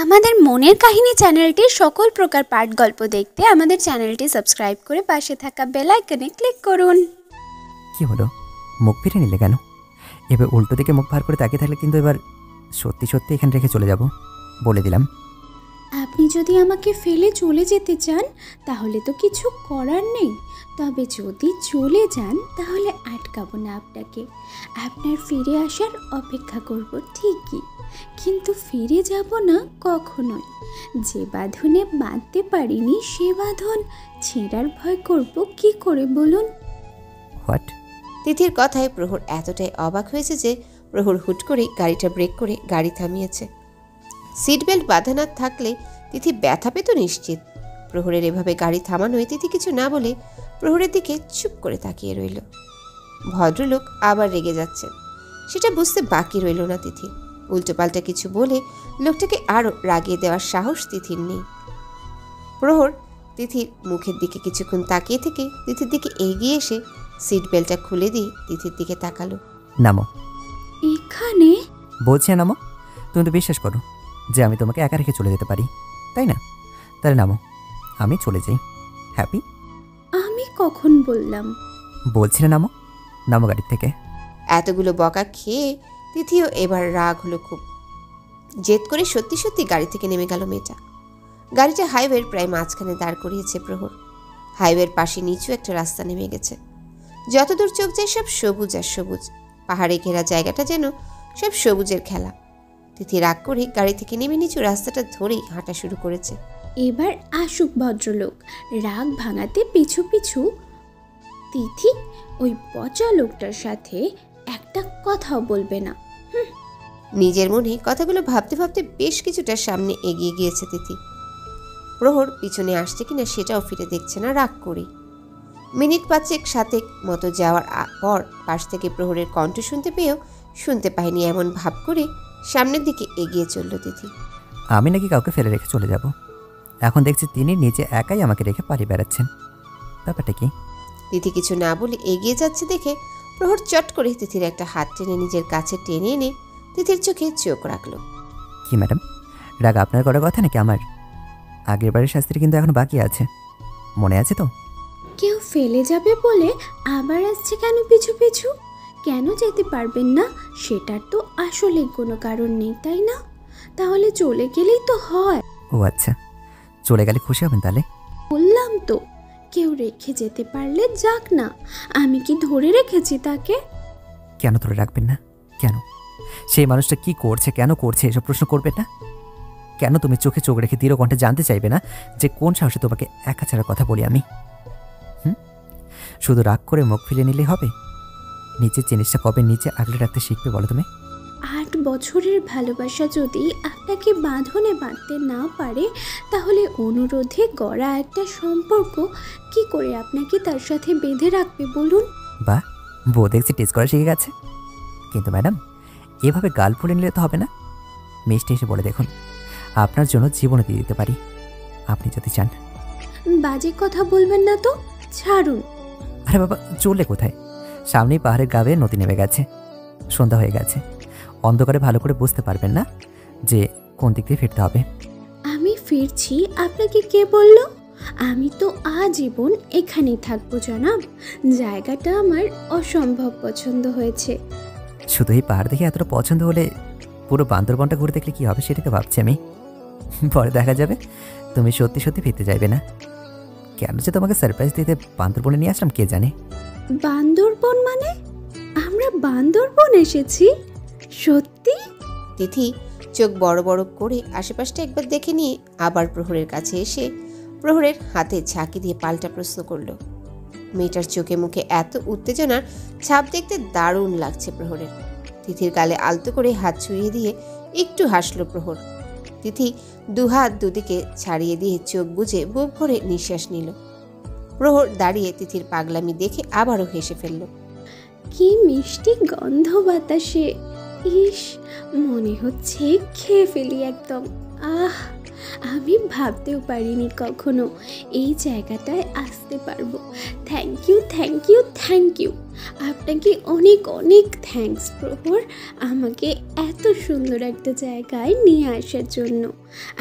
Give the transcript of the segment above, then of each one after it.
আমাদের মনের কাহিনী চ্যানেলটির সকল প্রকার পাঠ গল্প দেখতে আমাদের চ্যানেলটি সাবস্ক্রাইব করে পাশে থাকা বেল আইকনে ক্লিক করুন। কি হলো, মুখ ফিরে নিলে কেন? এবার উল্টো দিকে মুখ ভার করে তাকিয়ে থাকলে কিন্তু এবার সত্যি সত্যি এখানে রেখে চলে যাব, বলে দিলাম। আপনি যদি আমাকে ফেলে চলে যেতে চান তাহলে তো কিছু করার নেই, তবে যদি চলে যান তাহলে আটকাবো না আপনাকে। আপনার ফিরে আসার অপেক্ষা করব ঠিকই, কিন্তু ফিরে যাব না কখনোই। যে বাঁধনে বাঁধতে পারিনি সে বাঁধন ছেঁড়ার ভয় করব কি করে বলুন? হোয়াট? তিথির কথায় প্রহর এতটাই অবাক হয়েছে যে প্রহর হুট করে গাড়িটা ব্রেক করে গাড়ি থামিয়েছে। সিট বেল্ট বাঁধা না থাকলে তিথি ব্যথা পেত নিশ্চিত। প্রহরের এভাবে গাড়ি থামানোয় তিথি কিছু না বলে প্রহরের দিকে চুপ করে তাকিয়ে রইল। ভদ্রলোক আবার রেগে যাচ্ছে সেটা বুঝতে বাকি রইল না তিথি। উল্টোপাল্টা কিছু বলে লোকটাকে আরও রাগিয়ে দেওয়ার সাহস তিথির নেই। প্রহর তিথির মুখের দিকে কিছুক্ষণ তাকিয়ে থেকে তিথির দিকে এগিয়ে এসে সিট বেল্টটা খুলে দিয়ে তিথির দিকে তাকালো। নামো। এখানে? বলছি নামো। তুমি তো বিশ্বাস করো যে আমি তোমাকে একা রেখে চলে যেতে পারি, তাই না? তাহলে নামো, আমি চলে যাই। হ্যাপি? আমি কখন বললাম? বলছি না নামো, নামো গাড়ির থেকে। এতগুলো বকা খেয়ে তিথিও এবার রাগ হলো খুব। জেদ করে সত্যি সত্যি গাড়ি থেকে নেমে গেল মেয়েটা। গাড়িটা হাইওয়ের প্রায় মাঝখানে দাঁড় করিয়েছে প্রহর। হাইওয়ের পাশে নিচু একটা রাস্তা নেমে গেছে। যতদূর চোখ যায় সব সবুজ আর সবুজ। পাহাড়ে ঘেরা জায়গাটা যেন সব সবুজের খেলা। তিথি রাগ করে গাড়ি থেকে নেমে নিচু রাস্তাটা ধরেই হাঁটা শুরু করেছে। এবার আসুক ভদ্রলোক, রাগ ভাঙাতে পিছু পিছু। তিথি ওই পচা লোকটার সাথে একটা কথাও বলবে না। নিজের মনে কথাগুলো ভাবতে ভাবতে বেশ কিছুটা সামনে এগিয়ে গিয়েছে তিথি। প্রহর পিছনে আসছে কিনা সেটাও ফিরে দেখছে না, রাগ করে। মিনিট 5 সাতেক মতো যাওয়ার পর পাশ থেকে প্রহরের কণ্ঠ শুনতে পেয়েও শুনতে পায়নি এমন ভাব করে সামনের দিকে এগিয়ে চলল তিথি। আমি নাকি কাউকে ফেলে রেখে চলে যাব? এখন দেখছি তিনি নিজে একাই আমাকে রেখে পালিয়ে বেড়াচ্ছেন। ব্যাপারটা কি? তিথি কিছু না বলে এগিয়ে যাচ্ছে দেখে প্রহর চট করে তিথির একটা হাত টেনে নিজের কাছে টেনে এনে তিথির চোখে চোখ রাখল। কি ম্যাডাম, রাগ আপনার করার কথা নাকি আমার? আগের বারের শাস্তিটা কিন্তু এখন বাকি আছে, মনে আছে তো? কেউ ফেলে যাবে বলে আবার আসছে কেন পিছু পিছু? কেন যেতে পারবেন না সেটার তো আসলে কোনো কারণ নেই, তাই না? তাহলে চলে গেলেই তো হয়। ও আচ্ছা, চলে গেলে খুশি হবেন তাহলে? বললাম তো, কেউ রেখে যেতে পারলে যাক না। আমি কি ধরে রেখেছি তাকে? কেন ধরে রাখবেন না? কেন? সেই মানুষটা কি করছে, কেন করছে, এসব প্রশ্ন করবেন না? কেন তুমি চোখে চোখ রেখে দৃঢ় কণ্ঠে জানতে চাইবে না যে কোন সাহসে তোমাকে একা ছাড়ার কথা বলি আমি? শুধু রাগ করে মুখ ফিরে নিলেই হবে? নিচের জিনিসটা কবে নিচে আগলে রাখতে শিখবে বলো তুমি? 8 বছরের ভালোবাসা যদি আপনাকে বাঁধনে বাঁধতে না পারে তাহলে অনুরোধে গড়া একটা সম্পর্ক কি করে আপনাকে তার সাথে বেঁধে রাখবে বলুন? বাহ, বউ দেখছি টেস্ট করা শিখে গেছে। কিন্তু ম্যাডাম, এভাবে গাল ফুলে নিলে তো হবে না। মিষ্টি এসে বলে দেখুন, আপনার জন্য জীবনে দিয়ে দিতে পারি, আপনি যদি চান। বাজে কথা বলবেন না তো, ছাড়ুন। আরে বাবা, চললে কোথায়? সামনেই পাহাড়ের গাবে নদী নেমে গেছে, সন্ধ্যা হয়ে গেছে। অন্ধকারে ভালো করে বুঝতে পারবেন না যে কোন দিক দিয়ে ফিরতে হবে। আমি ফিরছি আপনাকে কে বলল? আমি তো আজীবন এখানেই থাকবো জনাব। জায়গাটা আমার অসম্ভব পছন্দ হয়েছে। শুধু এই পাহাড় দেখে এতটা পছন্দ হলে পুরো বান্দরবনটা ঘুরে দেখলে কি হবে সেটাকে ভাবছি আমি। পরে দেখা যাবে তুমি সত্যি সত্যি ফিরতে চাইবে না। কেন যে তোমাকে সারপ্রাইজ দিতে বান্দরবনে নিয়ে আসলাম কে জানে। বান্দরবন মানে? আমরা বান্দরবন এসেছি? সত্যি? তিথি চোখ বড় বড় করে আশেপাশটা একবার দেখে নিয়ে আবার প্রহরের কাছে এসে প্রহরের হাতে ঝাঁকি দিয়ে পাল্টা প্রশ্ন করল। মেয়েটার চোখে মুখে এত উত্তেজনার ছাপ দেখতে দারুণ লাগছে প্রহরের। তিথির গালে আলতো করে হাত ছুঁয়ে দিয়ে একটু হাসল প্রহর। তিথি দুহাত দুদিকে ছাড়িয়ে দিয়ে চোখ বুজে বুক ভরে নিঃশ্বাস নিল। প্রহর দাঁড়িয়ে তিথির পাগলামি দেখে আবারও হেসে ফেলল। কি মিষ্টি গন্ধ বাতাসে! ইস, মনে হচ্ছে খেয়ে ফেলি একদম। আহ, আমি ভাবতেও পারিনি কখনো এই জায়গাটায় আসতে পারবো। Thank you, thank you, thank you. আপনাকে অনেক অনেক থ্যাঙ্কস প্রহর, আমাকে এত সুন্দর একটা জায়গায় নিয়ে আসার জন্য।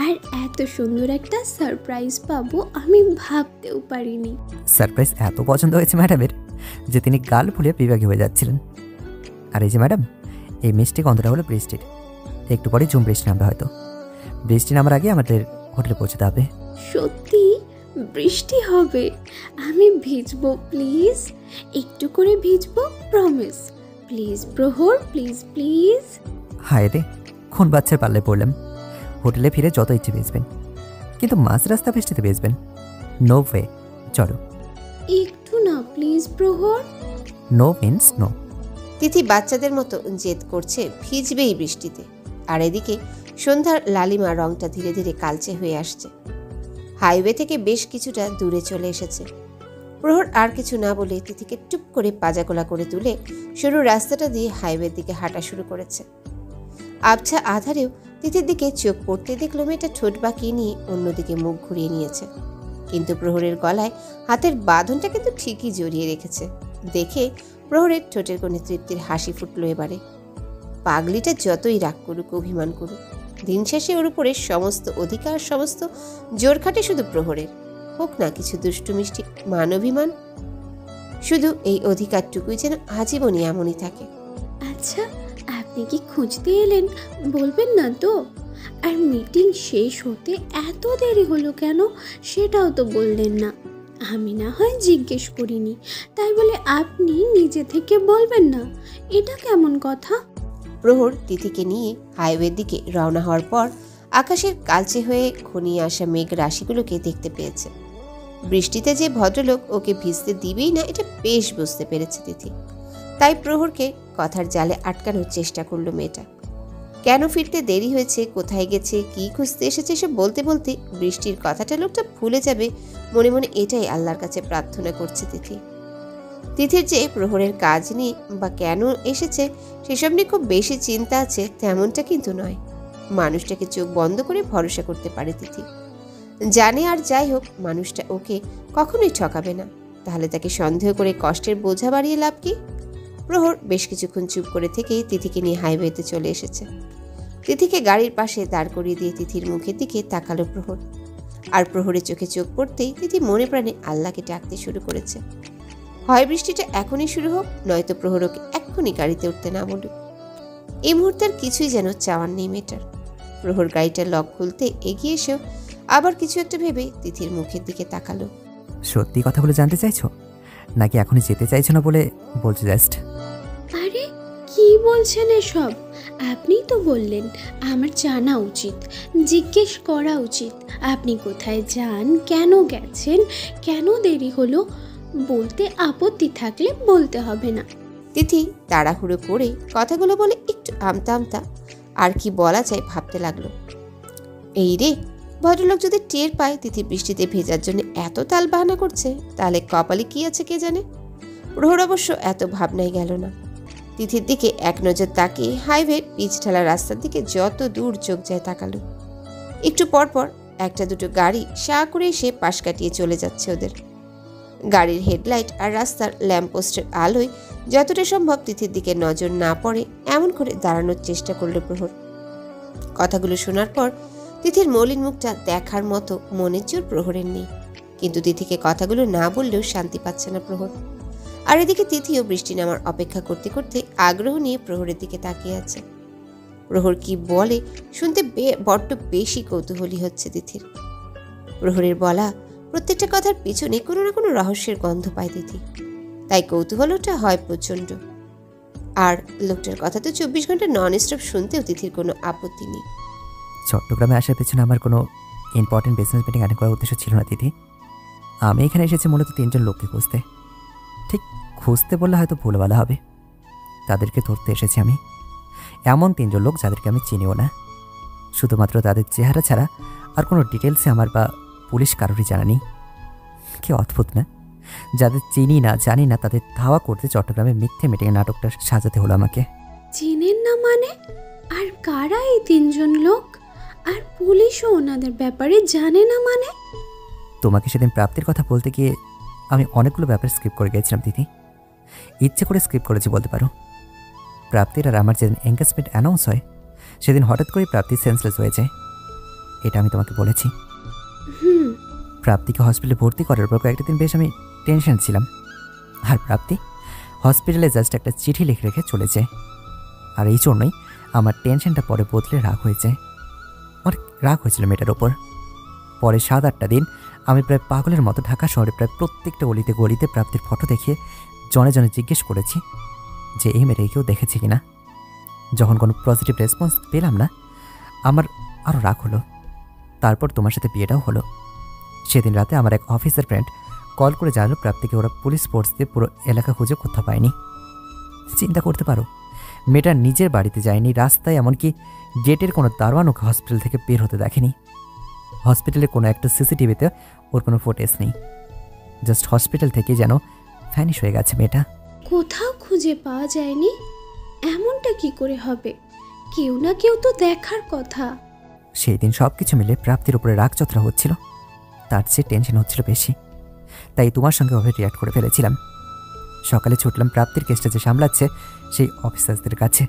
আর এত সুন্দর একটা সারপ্রাইজ পাবো আমি ভাবতেও পারিনি। সারপ্রাইজ এত পছন্দ হয়েছে ম্যাডামের যে তিনি গাল ফুলে বিভাগী হয়ে যাচ্ছিলেন। আর এই যে ম্যাডাম, এই মিষ্টি গন্ধটা হলো বৃষ্টির। একটু পরে ঝুম বৃষ্টি নামবে হয়তো। বৃষ্টি নামার আগে আমাদের হোটেলে পৌঁছতে হবে। সত্যি বৃষ্টি হবে? আমি ভিজবো প্লিজ, একটু করে ভিজবো, প্রমিস। প্লিজ প্রহর, প্লিজ প্লিজ। হায় রে, কোন বাচ্চার পাল্লে পড়লাম। হোটেলে ফিরে যত ইচ্ছে বেচবেন, কিন্তু মাঝ রাস্তা বৃষ্টিতে বেচবেন? No way. চলো। একটু না প্লিজ প্রহর। No means no. তিথি বাচ্চাদের মতো জেদ করছে ভিজবেই বৃষ্টিতে। আর এদিকে সন্ধ্যার লালিমা রংটা ধীরে ধীরে কালচে হয়ে আসছে। হাইওয়ে থেকে বেশ কিছুটা দূরে চলে এসেছে। প্রহর আর কিছু না বলে তিথিকে টুপ করে পাজাগোলা করে তুলে সরু রাস্তাটা দিয়ে হাইওয়ের দিকে হাঁটা শুরু করেছে। আবছা আধারেও তিথির দিকে চোখ পড়তে দেখলো মেয়েটা ঠোঁট বাঁকিয়ে নিয়ে অন্যদিকে মুখ ঘুরিয়ে নিয়েছে। কিন্তু প্রহরের গলায় হাতের বাঁধনটা কিন্তু ঠিকই জড়িয়ে রেখেছে। দেখে প্রহরের ঠোঁটের কোণে তৃপ্তির হাসি ফুটলো এবারে। পাগলিটা যতই রাগ করুক, অভিমান করুক, দিন শেষে ওর উপরে সমস্ত অধিকার, সমস্ত জোর খাটে শুধু প্রহরের। হোক না কিছু দুষ্টু মিষ্টি মান অভিমান, শুধু এই অধিকারটুকুই যেন আজীবনই এমনই থাকে। আচ্ছা, আপনি কি খুঁজতে এলেন? বলবেন না তো? আর মিটিং শেষ হতে এত দেরি হলো কেন সেটাও তো বললেন না। আমি না হয় জিজ্ঞেস করিনি, তাই বলে আপনি নিজে থেকে বলবেন না? এটা কেমন কথা? প্রহর তিথিকে নিয়ে হাইওয়ের দিকে রওনা হওয়ার পর আকাশের কালচে হয়ে ঘনিয়ে আসা মেঘ রাশিগুলোকে দেখতে পেয়েছে। বৃষ্টিতে যে ভদ্রলোক ওকে ভিজতে দিবেই না এটা বেশ বুঝতে পেরেছে তিথি। তাই প্রহরকে কথার জালে আটকানোর চেষ্টা করলো মেয়েটা। কেন ফিরতে দেরি হয়েছে, কোথায় গেছে, কি খুঁজতে এসেছে সব বলতে বলতে বৃষ্টির কথাটা লোকটা ভুলে যাবে, মনে মনে এটাই আল্লাহর কাছে প্রার্থনা করছে তিথি। তিথির যে প্রহরের কাজ নিয়ে বা কেন এসেছে সেসব নিয়ে খুব বেশি চিন্তা আছে তেমনটা কিন্তু নয়। মানুষটাকে চোখ বন্ধ করে ভরসা করতে পারে তিথি। জানে আর যাই হোক মানুষটা ওকে কখনোই ঠকাবে না। তাহলে তাকে সন্দেহ করে কষ্টের বোঝা বাড়িয়ে লাভ কি? প্রহর বেশ কিছুক্ষণ চুপ করে থেকেই তিথিকে নিয়ে হাইওয়েতে চলে এসেছে। তিথিকে গাড়ির পাশে দাঁড় করিয়ে দিয়ে তিথির মুখের দিকে তাকালো প্রহর। আর প্রহরের চোখে চোখ পড়তেই তিথি মনে প্রাণে আল্লাহকে ডাকতে শুরু করেছে। হয় বৃষ্টিটা এখনই শুরু হোক, নয়তো প্রহর ওকে এক্ষুনি গাড়িতে উঠতে না বলুক। এই মুহূর্তে আর কিছুই যেন চাওয়ার নেই মেয়েটার। প্রহর গাড়িটার লক খুলতে এগিয়ে এসেও আবার কিছু একটা ভেবে তিথির মুখের দিকে তাকালো। সত্যি কথাগুলো জানতে চাইছো নাকি এখনই যেতে চাইছো না বলে বলছো জাস্ট? আরে কি বলছেন এসব? আপনিই তো বললেন আমার জানা উচিত, জিজ্ঞেস করা উচিত। আপনি কোথায় যান, কেন গেছেন, কেন দেরি হলো, বলতে আপত্তি থাকলে বলতে হবে না। তিথি তাড়াহুড়ো করে কথাগুলো বলে একটু আমতা আমতা আর কি বলা যায় ভাবতে লাগলো। এই রে, ভদ্রলোক যদি টের পায় তিথি বৃষ্টিতে ভেজার জন্য এত তাল বাহানা করছে, তাহলে কপালে কি আছে কে জানে। প্রহর অবশ্য এত ভাবনাই গেল না। তিথির দিকে এক নজর তাকিয়ে হাইওয়ের পিচ ঢালা রাস্তার দিকে যত দূর চোখ যায় তাকালো। একটু পরপর একটা দুটো গাড়ি সা করে এসে পাশ কাটিয়ে চলে যাচ্ছে ওদের। গাড়ির হেডলাইট আর রাস্তার ল্যাম্পপোস্টের আলোয় যতটা সম্ভব তিথির দিকে নজর না পড়ে এমন করে দাঁড়ানোর চেষ্টা করলো প্রহর। কথাগুলো শোনার পর তিথির মলিন মুখটা দেখার মতো মনের জোর প্রহরের নেই, কিন্তু তিথিকে কথাগুলো না বললেও শান্তি পাচ্ছে না প্রহর। আর এদিকে তিথিও বৃষ্টি নামার অপেক্ষা করতে করতে আগ্রহ নিয়ে প্রহরের দিকে তাকিয়ে আছে। প্রহর কি বলে শুনতে বড্ড বেশি কৌতূহলী হচ্ছে তিথির। প্রহরের বলা প্রত্যেকটা কথার পিছনে কোনো না কোনো রহস্যের গন্ধ পায় তিথি, তাই কৌতূহলটা হয় প্রচণ্ড। আর লোকটার কথা তো 24 ঘন্টা নন স্টপ শুনতেও তিথির কোনো আপত্তি নেই। চট্টগ্রামে আসার পেছনে আমার কোনো ইম্পর্টেন্ট বিজনেস মিটিং অ্যাটেন্ড করার উদ্দেশ্য ছিল না দিদি। আমি এখানে এসেছি মূলত 3 জন লোককে খুঁজতে। ঠিক খুঁজতে বললে হয়তো ভুল বলা হবে, তাদেরকে ধরতে এসেছি আমি। এমন 3 জন লোক যাদেরকে আমি চিনিও না, শুধুমাত্র তাদের চেহারা ছাড়া আর কোনো ডিটেলসে আমার বা পুলিশ কারোরই জানা নেই। কি অদ্ভুত না, যাদের চিনি না জানি না তাদের ধাওয়া করতে চট্টগ্রামে মিথ্যে মিটিংয়ে নাটকটা সাজাতে হলো আমাকে। চেনেন না মানে? আর কারা এই 3 জন লোক? আর পুলিশও ওনাদের ব্যাপারে জানে না মানে? তোমাকে সেদিন প্রাপ্তির কথা বলতে গিয়ে আমি অনেকগুলো ব্যাপার স্কিপ করে গেছিলাম দিদি। ইচ্ছে করে স্কিপ করেছি বলতে পারো। প্রাপ্তির আর আমার যেদিন এঙ্গেজমেন্ট অ্যানাউন্স হয় সেদিন হঠাৎ করেই প্রাপ্তি সেন্সলেস হয়ে যায়। এটা আমি তোমাকে বলেছি। প্রাপ্তিকে হসপিটালে ভর্তি করার পর কয়েকটা দিন বেশ আমি টেনশন ছিলাম। আর প্রাপ্তি হসপিটালে জাস্ট একটা চিঠি লিখে রেখে চলে যায়। আর এই জন্যই আমার টেনশনটা পরে বদলে রাগ হয়ে যায়। অনেক রাগ হয়েছিল মেয়েটার ওপর। পরে 7-8টা দিন আমি প্রায় পাগলের মতো ঢাকা শহরে প্রায় প্রত্যেকটা অলিতে গলিতে প্রাপ্তির ফটো দেখিয়ে জনে জনে জিজ্ঞেস করেছি যে এই মেয়েটাকে কেউ দেখেছে কিনা। যখন কোনো পজিটিভ রেসপন্স পেলাম না, আমার আরও রাগ হলো। তারপর তোমার সাথে বিয়েটাও হলো। সেদিন রাতে আমার এক অফিসার ফ্রেন্ড কল করে জানালো প্রাপ্তিকে ওরা পুলিশ ফোর্স দিয়ে পুরো এলাকা খুঁজে কোথাও পায়নি। চিন্তা করতে পারো, মেয়েটা নিজের বাড়িতে যায়নি, রাস্তায় এমনকি গেটের কোনো দারোয়ান ওকে হসপিটাল থেকে বের হতে দেখেনি। হসপিটালে কোনো একটা সিসিটিভিতে ওর কোনো ফুটেজ নেই। জাস্ট হসপিটাল থেকে যেন ভ্যানিশ হয়ে গেছে মেয়েটা। কোথাও খুঁজে পাওয়া যায়নি? এমনটা কি করে হবে? কেউ না কেউ তো দেখার কথা। সেই দিন সব কিছু মিলে প্রাপ্তির উপরে রাগ চত্রা হচ্ছিল, তার চেয়ে টেনশন হচ্ছিল বেশি। তাই তোমার সঙ্গে ওভাবে রিয়াক্ট করে ফেলেছিলাম। সকালে ছুটলাম প্রাপ্তির কেসটা যে সামলাচ্ছে সেই অফিসারদের কাছে।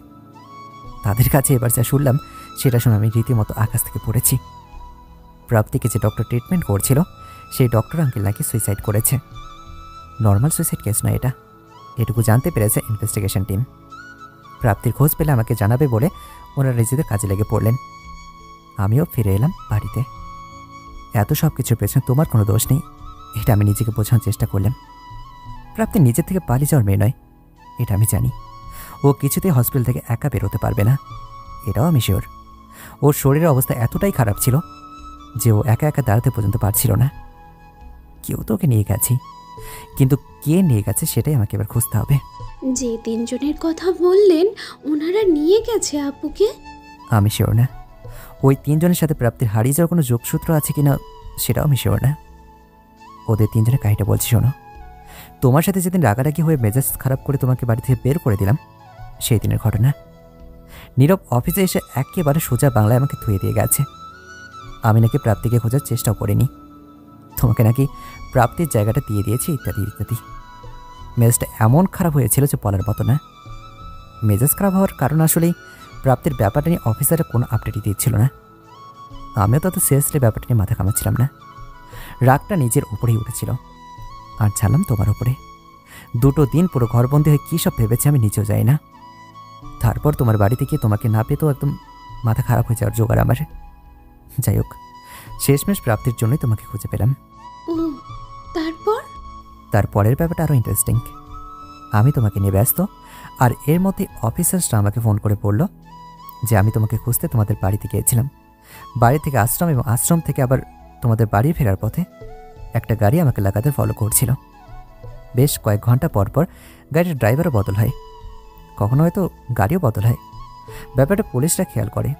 তাদের কাছে এবার যা শুনলাম সেটা শুনে আমি রীতিমতো আকাশ থেকে পড়েছি। প্রাপ্তিকে যে ডক্টর ট্রিটমেন্ট করছিল সেই ডক্টর আঙ্কেল নাকি সুইসাইড করেছে। নর্মাল সুইসাইড কেস নয় এটা, এটুকু জানতে পেরেছে ইনভেস্টিগেশন টিম। প্রাপ্তির খোঁজ পেলে আমাকে জানাবে বলে ওনারা নিজেদের কাজে লেগে পড়লেন। আমিও ফিরে এলাম বাড়িতে। এত সব কিছুর পেছনে তোমার কোনো দোষ নেই, এটা আমি নিজেকে বোঝানোর চেষ্টা করলাম। প্রাপ্তি নিজের থেকে পালিয়ে যাওয়ার মেয়ে নয়, এটা আমি জানি। ও কিছুতেই হসপিটাল থেকে একা বেরোতে পারবে না, এটাও আমি শিওর। ওর শরীরের অবস্থা এতটাই খারাপ ছিল যে ও একা একা দাঁড়াতে পর্যন্ত পারছিল না। কেউ তো ওকে নিয়ে গেছি, কিন্তু কে নিয়ে গেছে সেটাই আমাকে এবার খুঁজতে হবে। যে 3 জনের কথা বললেন ওনারা নিয়ে গেছে আপুকে? আমি শিওর না ওই 3 জনের সাথে প্রাপ্তির হারিয়ে যাওয়ার কোনো যোগসূত্র আছে কিনা সেটাও আমি শিওর না। ওদের 3 জনের কাহিনীটা বলছি শোনো। তোমার সাথে যেদিন রাগারাগি হয়ে মেজাজ খারাপ করে তোমাকে বাড়ি থেকে বের করে দিলাম সেই দিনের ঘটনা। নীরব অফিসে এসে একেবারে সোজা বাংলায় আমাকে ধুয়ে দিয়ে গেছে। আমি নাকি প্রাপ্তিকে খোঁজার চেষ্টাও করিনি, তোমাকে নাকি প্রাপ্তির জায়গাটা দিয়ে দিয়েছি, ইত্যাদি ইত্যাদি। মেজাজটা এমন খারাপ হয়েছিল যে বলার মতো না। মেজাজ খারাপ হওয়ার কারণ আসলেই প্রাপ্তির ব্যাপারটা নিয়ে অফিসারের কোনো আপডেটই দিচ্ছিল না। আমিও তত সিরিয়াসলি ব্যাপারটা নিয়ে মাথা কামাচ্ছিলাম না। রাগটা নিজের উপরেই উঠেছিল, আর ছাড়লাম তোমার উপরে। 2 দিন পুরো ঘরবন্দি হয়ে কী সব ভেবেছে আমি নিজেও যাই না। তারপর তোমার বাড়িতে গিয়ে তোমাকে না পেতেও একদম মাথা খারাপ হয়ে যাওয়ার জোগাড় আমার। যাই হোক, শেষমেশ প্রাপ্তির জন্যই তোমাকে খুঁজে পেলাম। ও, তারপর? তারপরের ব্যাপারটা আরও ইন্টারেস্টিং। আমি তোমাকে নিয়ে ব্যস্ত, আর এর মধ্যে অফিসার্সরা আমাকে ফোন করে বলল যে আমি তোমাকে খুঁজতে তোমাদের বাড়িতে গিয়েছিলাম। বাড়ি থেকে আশ্রম এবং আশ্রম থেকে আবার তোমাদের বাড়ি ফেরার পথে একটা গাড়ি আমাকে লাগাতার ফলো করছিল। বেশ কয়েক ঘন্টা পর পর গাড়ির ড্রাইভারও বদল হয়, কখনো হয়তো গাড়িও বদল হয়। ব্যাপারটা পুলিশরা খেয়াল করে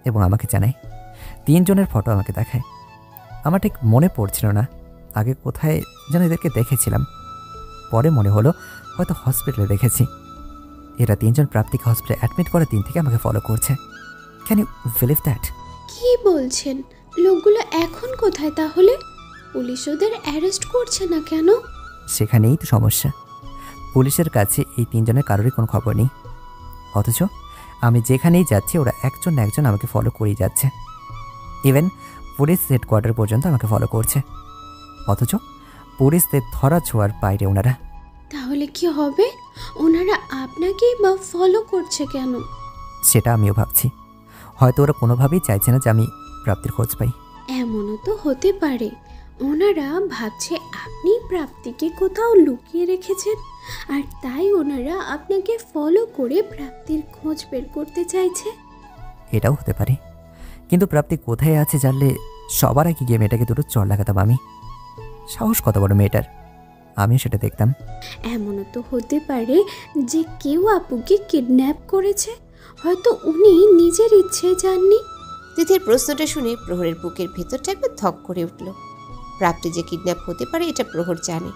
এবং আমাকে জানায়। 3 জনের ফটো আমাকে দেখায়। আমার ঠিক মনে পড়ছিল না আগে কোথায় যেন এদেরকে দেখেছিলাম। পরে মনে হলো হয়তো হসপিটালে দেখেছি। এরা 3 জন প্রাপ্তিকে হসপিটালে অ্যাডমিট করার দিন থেকে আমাকে ফলো করছে। Can you believe that? কি বলছেন? লোকগুলো এখন কোথায় তাহলে? পুলিশ ওদের অ্যারেস্ট করছে না কেন? সেখানেই তো সমস্যা। পুলিশের কাছে এই 3 জনের কারোরই কোনো খবর নেই, অথচ আমি যেখানেই যাচ্ছি ওরা একজন না একজন আমাকে ফলো করেই যাচ্ছে। ইভেন পুলিশ হেডকোয়ার্টার পর্যন্ত আমাকে ফলো করছে, অথচ পুলিশদের ধরা ছোঁয়ার বাইরে ওনারা। তাহলে কি হবে? ওনারা আপনাকেই বা ফলো করছে কেন? সেটা আমিও ভাবছি। হয়তো ওরা কোনোভাবেই চাইছে না যে আমি প্রাপ্তির খোঁজ পাই। এমনও তো হতে পারে ওনারা ভাবছে আপনি প্রাপ্তিকে কোথাও লুকিয়ে রেখেছেন, আর তাই ওনারা আপনাকে ফলো করে প্রাপ্তির খোঁজ বের করতে চাইছে। এটাও হতে পারে, কিন্তু প্রাপ্তি কোথায় আছে জানলে সবার আগে গিয়ে মেয়েটাকে দুটো চড় লাগাতাম আমি। সাহস কত বড় মেয়েটার, আমিও সেটা দেখতাম। এমনও তো হতে পারে যে কেউ আপুকে কিডন্যাপ করেছে, হয়তো উনি নিজের ইচ্ছে যাননি। তিথির প্রশ্নটা শুনে প্রহরের বুকের ভেতরটা একবার ধক করে উঠল। প্রাপ্তি যে কিডন্যাপ হতে পারে এটা প্রহর জানে,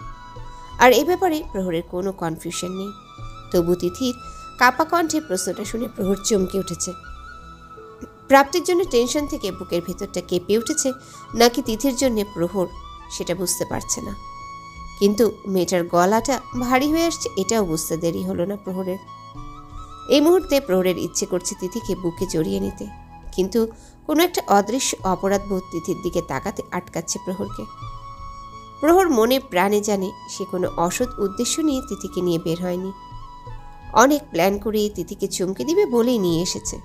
আর এ ব্যাপারে প্রহরের কোনো কনফিউশন নেই। তবু তিথির কাপা কণ্ঠে প্রশ্নটা শুনে প্রহর চমকে উঠেছে। প্রাপ্তির জন্য টেনশন থেকে বুকের ভেতরটা কেঁপে উঠেছে নাকি তিথির জন্য প্রহর, সেটা বুঝতে পারছে না। কিন্তু মেয়েটার গলাটা ভারী হয়ে আসছে এটাও বুঝতে দেরি হলো না প্রহরের। এই মুহূর্তে প্রহরের ইচ্ছে করছে তিথিকে বুকে জড়িয়ে নিতে, কিন্তু কোনো একটা অদৃশ্য অপরাধবোধ তিথির দিকে তাকাতে আটকাচ্ছে প্রহরকে। প্রহর মনে প্রাণে জানে সে কোনো অসৎ উদ্দেশ্য নিয়ে তিথিকে নিয়ে বের হয়নি। অনেক প্ল্যান করে তিথিকে চমকে দিবে বলেই নিয়ে এসেছে।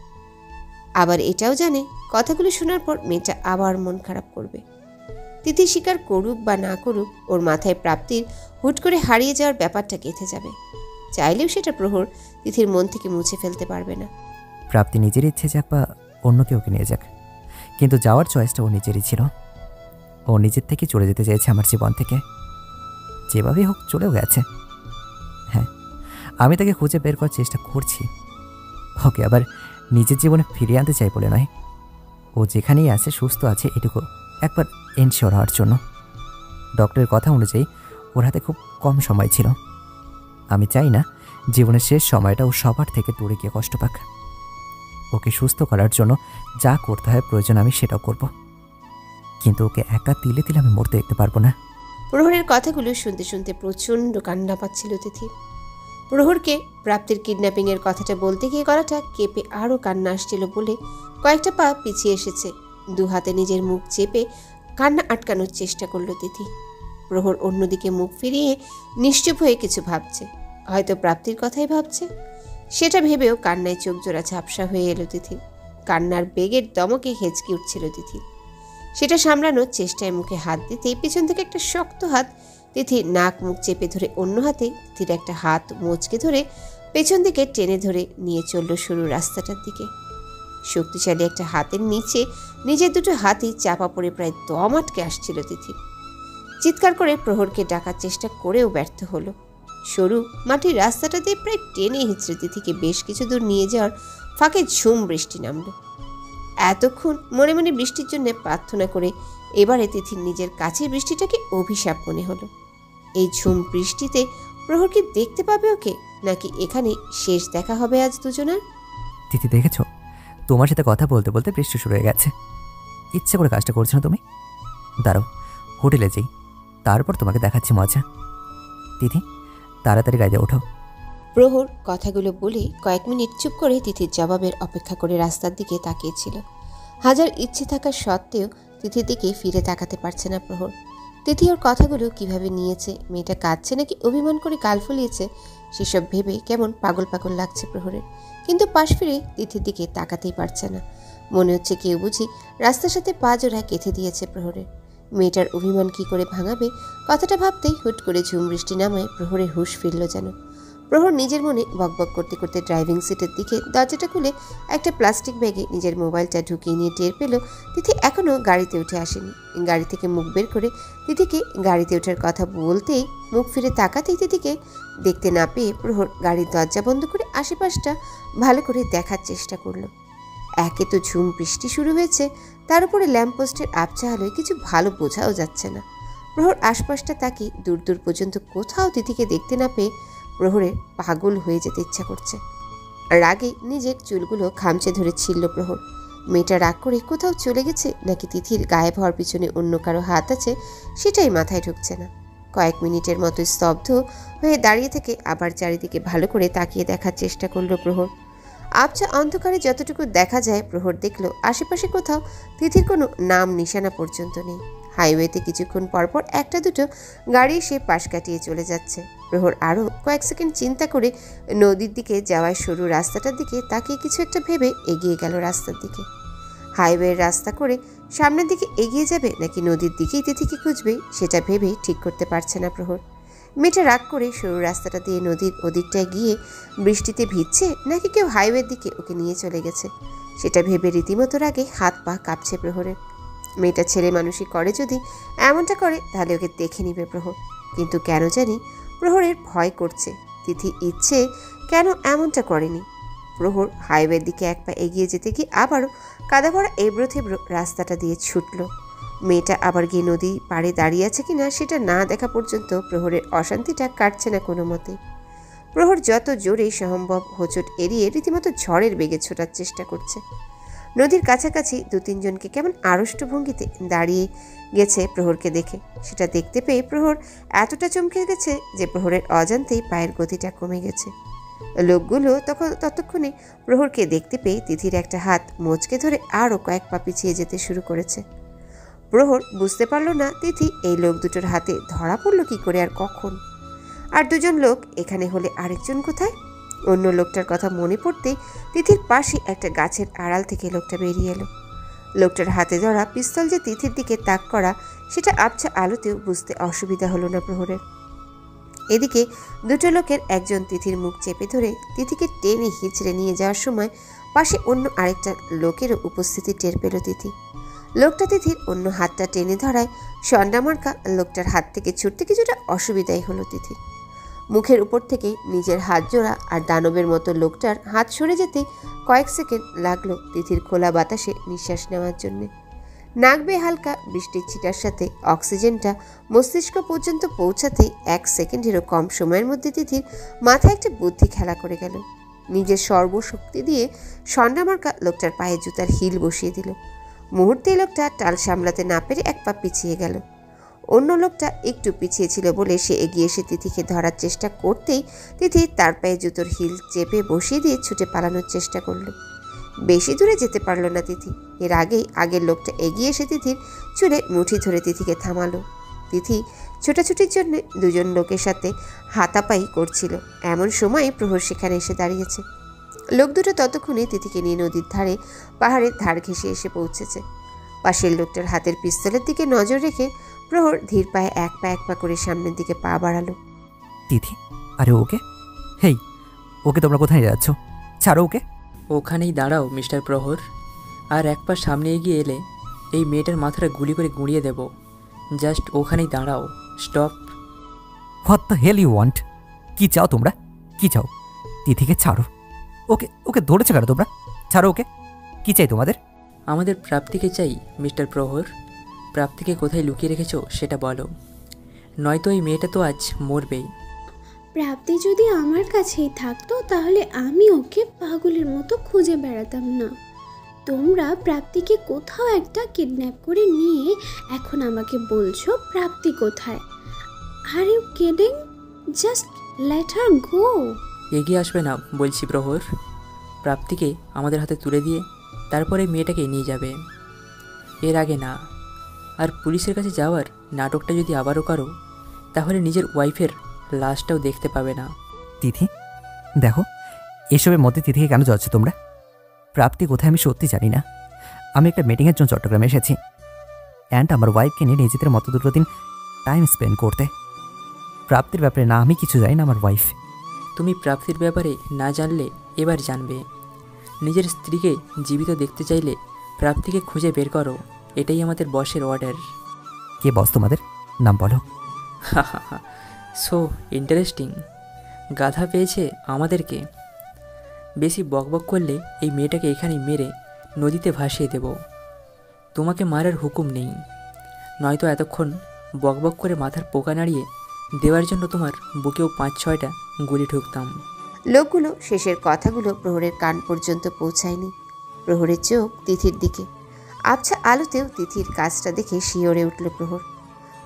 আবার এটাও জানে কথাগুলো শোনার পর মেয়েটা আবার মন খারাপ করবে। তিথি স্বীকার করুক বা না করুক, ওর মাথায় প্রাপ্তির হুট করে হারিয়ে যাওয়ার ব্যাপারটা গেঁথে যাবে। চাইলেও সেটা প্রহর তিথির মন থেকে মুছে ফেলতে পারবে না। প্রাপ্তি নিজের ইচ্ছে যাক বা অন্য কেউকে নিয়ে যাক, কিন্তু যাওয়ার চয়েসটা ও নিজেরই ছিল। ও নিজের থেকে চলে যেতে চাইছে আমার জীবন থেকে, যেভাবেই হোক চলেও গেছে। হ্যাঁ, আমি তাকে খুঁজে বের করার চেষ্টা করছি, ওকে আবার নিজের জীবনে ফিরিয়ে আনতে চাই বলে নয়। ও যেখানেই আছে সুস্থ আছে এটুকু একবার এনশিওর হওয়ার জন্য। ডক্টরের কথা অনুযায়ী ওর হাতে খুব কম সময় ছিল। আমি চাই না জীবনের শেষ সময়টা ও সবার থেকে দূরে গিয়ে কষ্ট পাক। ওকে সুস্থ করার জন্য যা করতে হয় প্রয়োজন আমি সেটাও করব, কিন্তু ওকে একা তিলে তিলে আমি মরতে দেখতে পারবো না। প্রহরের কথাগুলো শুনতে শুনতে প্রচণ্ড কান্না পাচ্ছিল তিথি। প্রহরকে প্রাপ্তির কিডন্যাপিংয়ের কথাটা বলতে গিয়ে গলাটা কেঁপে আরও কান্না আসছিল বলে কয়েকটা পা পিছিয়ে এসেছে। দু হাতে নিজের মুখ চেপে কান্না আটকানোর চেষ্টা করলো তিথি। প্রহর অন্যদিকে মুখ ফিরিয়ে নিশ্চুপ হয়ে কিছু ভাবছে, হয়তো প্রাপ্তির কথাই ভাবছে। সেটা ভেবেও কান্নায় চোখ জোড়া ঝাপসা হয়ে এলো তিথি। কান্নার বেগের দমকে হেঁচকি উঠছিল তিথি। সেটা সামলানোর চেষ্টায় মুখে হাত দিতেই পেছন থেকে একটা শক্ত হাত তিথির নাক মুখ চেপে ধরে অন্য হাতে তিথির একটা হাত মোচকে ধরে পেছন দিকে টেনে ধরে নিয়ে চলল সরু রাস্তাটার দিকে। শক্তিশালী একটা হাতের নিচে নিজের দুটো হাতই চাপা পড়ে প্রায় দম আটকে আসছিল তিথি। চিৎকার করে প্রহরকে ডাকার চেষ্টা করেও ব্যর্থ হলো। সরু মাটির রাস্তাটা দিয়ে প্রায় টেনে হিঁচড়ে তিথিকে বেশ কিছু দূর নিয়ে যাওয়ার ফাঁকে ঝুম বৃষ্টি নামল। এতক্ষণ মনে মনে বৃষ্টির জন্য প্রার্থনা করে এবারে তিথির নিজের কাছের বৃষ্টিটাকে অভিশাপ মনে হলো। এই ঝুম বৃষ্টিতে প্রহর কি দেখতে পাবে ওকে, নাকি এখানে শেষ দেখা হবে আজ দুজনার? তিথি দেখেছো, তোমার সাথে কথা বলতে বলতে বৃষ্টি শুরু হয়ে গেছে। ইচ্ছে করে কাজটা করছো না তুমি? দাঁড়াও, হোটেলে যাই, তারপর তোমাকে দেখাচ্ছি মজা। তিথি তাড়াতাড়ি গাড়িতে ওঠো। প্রহর কথাগুলো বলে কয়েক মিনিট চুপ করে তিথির জবাবের অপেক্ষা করে রাস্তার দিকে তাকিয়েছিল। হাজার ইচ্ছে থাকা সত্ত্বেও তিথির দিকে ফিরে তাকাতে পারছে না প্রহর। তিথি ওর কথাগুলো কিভাবে নিয়েছে, মেয়েটা কাঁদছে নাকি অভিমান করে গাল ফুলিয়েছে, সেসব ভেবে কেমন পাগল পাগল লাগছে প্রহরের। কিন্তু পাশ ফিরে তিথির দিকে তাকাতেই পারছে না। মনে হচ্ছে কেউ বুঝি রাস্তার সাথে পা জোড়া গেঁথে দিয়েছে প্রহরের। মেয়েটার অভিমান কি করে ভাঙাবে কথাটা ভাবতেই হুট করে ঝুম বৃষ্টি নামায় প্রহরের হুঁশ ফিরল যেন। প্রহর নিজের মনে বকবক করতে করতে ড্রাইভিং সিটের দিকে দরজাটা খুলে একটা প্লাস্টিক ব্যাগে নিজের মোবাইলটা ঢুকিয়ে নিয়ে টের পেল তিথি এখনও গাড়িতে উঠে আসেনি। গাড়ি থেকে মুখ বের করে তিথিকে গাড়িতে ওঠার কথা বলতেই মুখ ফিরে তাকাতেই তিথিকে দেখতে না পেয়ে প্রহর গাড়ির দরজা বন্ধ করে আশেপাশটা ভালো করে দেখার চেষ্টা করলো। একে তো ঝুম বৃষ্টি শুরু হয়েছে, তার উপরে ল্যাম্পপোস্টের আবছা আলোয় কিছু ভালো বোঝাও যাচ্ছে না। প্রহর আশপাশটা তাকিয়ে দূর দূর পর্যন্ত কোথাও তিথিকে দেখতে না পেয়ে প্রহরের পাগল হয়ে যেতে ইচ্ছা করছে। রাগে নিজের চুলগুলো খামচে ধরে ছিলল প্রহর। মেয়েটা রাগ করে কোথাও চলে গেছে নাকি তিথির গায়েব হওয়ার পিছনে অন্য কারো হাত আছে সেটাই মাথায় ঢুকছে না। কয়েক মিনিটের মতো স্তব্ধ হয়ে দাঁড়িয়ে থেকে আবার চারিদিকে ভালো করে তাকিয়ে দেখার চেষ্টা করল প্রহর। আবছা অন্ধকারে যতটুকু দেখা যায় প্রহর দেখল আশেপাশে কোথাও তিথির কোনো নাম নিশানা পর্যন্ত নেই। হাইওয়েতে কিছুক্ষণ পরপর একটা দুটো গাড়ি এসে পাশ কাটিয়ে চলে যাচ্ছে। প্রহর আরও কয়েক সেকেন্ড চিন্তা করে নদীর দিকে যাওয়ার সরু রাস্তাটার দিকে তাকিয়ে কিছু একটা ভেবে এগিয়ে গেল রাস্তার দিকে। হাইওয়ের রাস্তা করে সামনের দিকে এগিয়ে যাবে নাকি নদীর দিকেই তিথিকে খুঁজবে সেটা ভেবেই ঠিক করতে পারছে না প্রহর। মেয়েটা রাগ করে সরু রাস্তাটা দিয়ে নদীর ওদিকটায় গিয়ে বৃষ্টিতে ভিজছে নাকি কেউ হাইওয়ের দিকে ওকে নিয়ে চলে গেছে সেটা ভেবে রীতিমতো রাগে হাত পা কাঁপছে প্রহরের। মেয়েটা ছেলে মানুষই করে, যদি এমনটা করে তাহলে ওকে দেখে নিবে প্রহর। কিন্তু কেন জানি প্রহরের ভয় করছে, তিথি ইচ্ছে কেন এমনটা করেনি। প্রহর হাইওয়ের দিকে এক পা এগিয়ে যেতে গিয়ে আবারও কাদা ভরা এবড়ো থেবড়ো রাস্তাটা দিয়ে ছুটল। মেয়েটা আবার গিয়ে নদী পাড়ে দাঁড়িয়ে আছে কিনা সেটা না দেখা পর্যন্ত প্রহরের অশান্তিটা কাটছে না কোনো মতে। প্রহর যত জোরে সম্ভব হোঁচট এড়িয়ে রীতিমতো ঝড়ের বেগে ছোটার চেষ্টা করছে। নদীর কাছাকাছি 2-3 জনকে কেমন আড়ষ্ট ভঙ্গিতে দাঁড়িয়ে গেছে প্রহরকে দেখে। সেটা দেখতে পেয়ে প্রহর এতটা চমকে গেছে যে প্রহরের অজান্তেই পায়ের গতিটা কমে গেছে। লোকগুলো ততক্ষণে প্রহরকে দেখতে পেয়ে তিথির একটা হাত মোচকে ধরে আরও কয়েক পা পিছিয়ে যেতে শুরু করেছে। প্রহর বুঝতে পারল না তিথি এই লোক দুটোর হাতে ধরা পড়ল কি করে আর কখন। আর 2 জন লোক এখানে হলে আরেকজন কোথায়? অন্য লোকটার কথা মনে পড়তেই তিথির পাশে একটা গাছের আড়াল থেকে লোকটা বেরিয়ে এলো। লোকটার হাতে ধরা পিস্তল যে তিথির দিকে তাক করা সেটা আবছা আলোতেও বুঝতে অসুবিধা হলো না প্রহরের। এদিকে 2টো লোকের একজন তিথির মুখ চেপে ধরে তিথিকে টেনে হিঁচড়ে নিয়ে যাওয়ার সময় পাশে অন্য আরেকটা লোকেরও উপস্থিতি টের পেল তিথি। লোকটা তিথির অন্য হাতটা টেনে ধরায় সন্ডামার্কা লোকটার হাত থেকে ছুটতে কিছুটা অসুবিধাই হলো তিথির। মুখের উপর থেকে নিজের হাত জোড়া আর দানবের মতো লোকটার হাত সরে যেতে কয়েক সেকেন্ড লাগলো তিথির খোলা বাতাসে নিঃশ্বাস নেওয়ার জন্যে। নাক বেয়ে হালকা বৃষ্টির ছিটার সাথে অক্সিজেনটা মস্তিষ্ক পর্যন্ত পৌঁছাতেই 1 সেকেন্ডেরও কম সময়ের মধ্যে তিথির মাথায় একটা বুদ্ধি খেলা করে গেল। নিজের সর্বশক্তি দিয়ে সন্ডামার্কা লোকটার পায়ে জুতার হিল বসিয়ে দিল। মুহূর্তে লোকটা টাল সামলাতে না পেরে 1 পা পিছিয়ে গেল। অন্য লোকটা একটু পিছিয়ে ছিল বলে সে এগিয়ে এসে তিথিকে ধরার চেষ্টা করতেই তিথি তার পায়ে জুতোর হিল চেপে বসিয়ে দিয়ে ছুটে পালানোর চেষ্টা করল। বেশি দূরে যেতে পারল না তিথি। এর আগেই আগের লোকটা এগিয়ে এসে তিথির চুলে মুঠি ধরে তিথিকে থামালো। তিথি ছোটাছুটির জন্য 2 জন লোকের সাথে হাতাপাই করছিল। এমন সময় প্রহর সেখানে এসে দাঁড়িয়েছে। লোক দুটো ততক্ষণে তিথিকে নিয়ে নদীর ধারে পাহাড়ের ধার ঘেঁষে এসে পৌঁছেছে। পাশের লোকটার হাতের পিস্তলের দিকে নজর রেখে প্রহর ধীর পায়ে 1 পা করে সামনের দিকে পা বাড়ালো। তিথি, আরে ওকে, হেই ওকে তোমরা কোথায় যাচ্ছ? ছাড়ো ওকে। ওখানেই দাঁড়াও মিস্টার প্রহর, আর 1 পা সামনে এগিয়ে এলে এই মেয়েটার মাথাটা গুলি করে গুঁড়িয়ে দেব। জাস্ট ওখানেই দাঁড়াও। Stop. What the hell you want? কি চাও তোমরা? কি চাও? তিথিকে ছাড়ো। ওকে ওকে ধরেছো কেন তোমরা? ছাড়ো ওকে। কি চাই তোমাদের? আমাদের প্রাপ্তিকে চাই মিস্টার প্রহর। প্রাপ্তিকে কোথায় লুকিয়ে রেখেছো সেটা বলো, নয়তো এই মেয়েটা তো আজ মরবেই। প্রাপ্তি যদি আমার কাছেই থাকতো তাহলে আমি ওকে পাগলের মতো খুঁজে বেড়াতাম না। তোমরা প্রাপ্তিকে কোথাও একটা কিডন্যাপ করে নিয়ে এখন আমাকে বলছো প্রাপ্তি কোথায়? Are you kidding? Just let her go. এগিয়ে আসবে না বলছি প্রহর। প্রাপ্তিকে আমাদের হাতে তুলে দিয়ে তারপরে মেয়েটাকে নিয়ে যাবে, এর আগে না। আর পুলিশের কাছে যাওয়ার নাটকটা যদি আবারও করো তাহলে নিজের ওয়াইফের লাশটাও দেখতে পাবে না। তিথি দেখো, এসবের মধ্যে তিথিকে কেন যাচ্ছ তোমরা? প্রাপ্তি কোথায় আমি সত্যি জানি না। আমি একটা মিটিংয়ের জন্য চট্টগ্রামে এসেছি, অ্যান্ড আমার ওয়াইফকে নিয়ে নিজেদের মতো 2 দিন টাইম স্পেন্ড করতে। প্রাপ্তির ব্যাপারে না আমি কিছু জানি না, আমার ওয়াইফ। তুমি প্রাপ্তির ব্যাপারে না জানলে এবার জানবে। নিজের স্ত্রীকে জীবিত দেখতে চাইলে প্রাপ্তিকে খুঁজে বের করো, এটাই আমাদের বসের অর্ডার। কে বস তোমাদের? নাম বলো। So interesting. গাধা পেয়েছে আমাদেরকে। বেশি বকবক করলে এই মেয়েটাকে এখানে মেরে নদীতে ভাসিয়ে দেব। তোমাকে মারার হুকুম নেই, নয়তো এতক্ষণ বকবক করে মাথার পোকা নাড়িয়ে দেওয়ার জন্য তোমার বুকেও 5-6টা গুলি ঢুকতাম। লোকগুলো শেষের কথাগুলো প্রহরের কান পর্যন্ত পৌঁছায়নি। প্রহরের চোখ তিথির দিকে। আবছা আলোতেও তিথির কাজটা দেখে শিহরে উঠল প্রহর।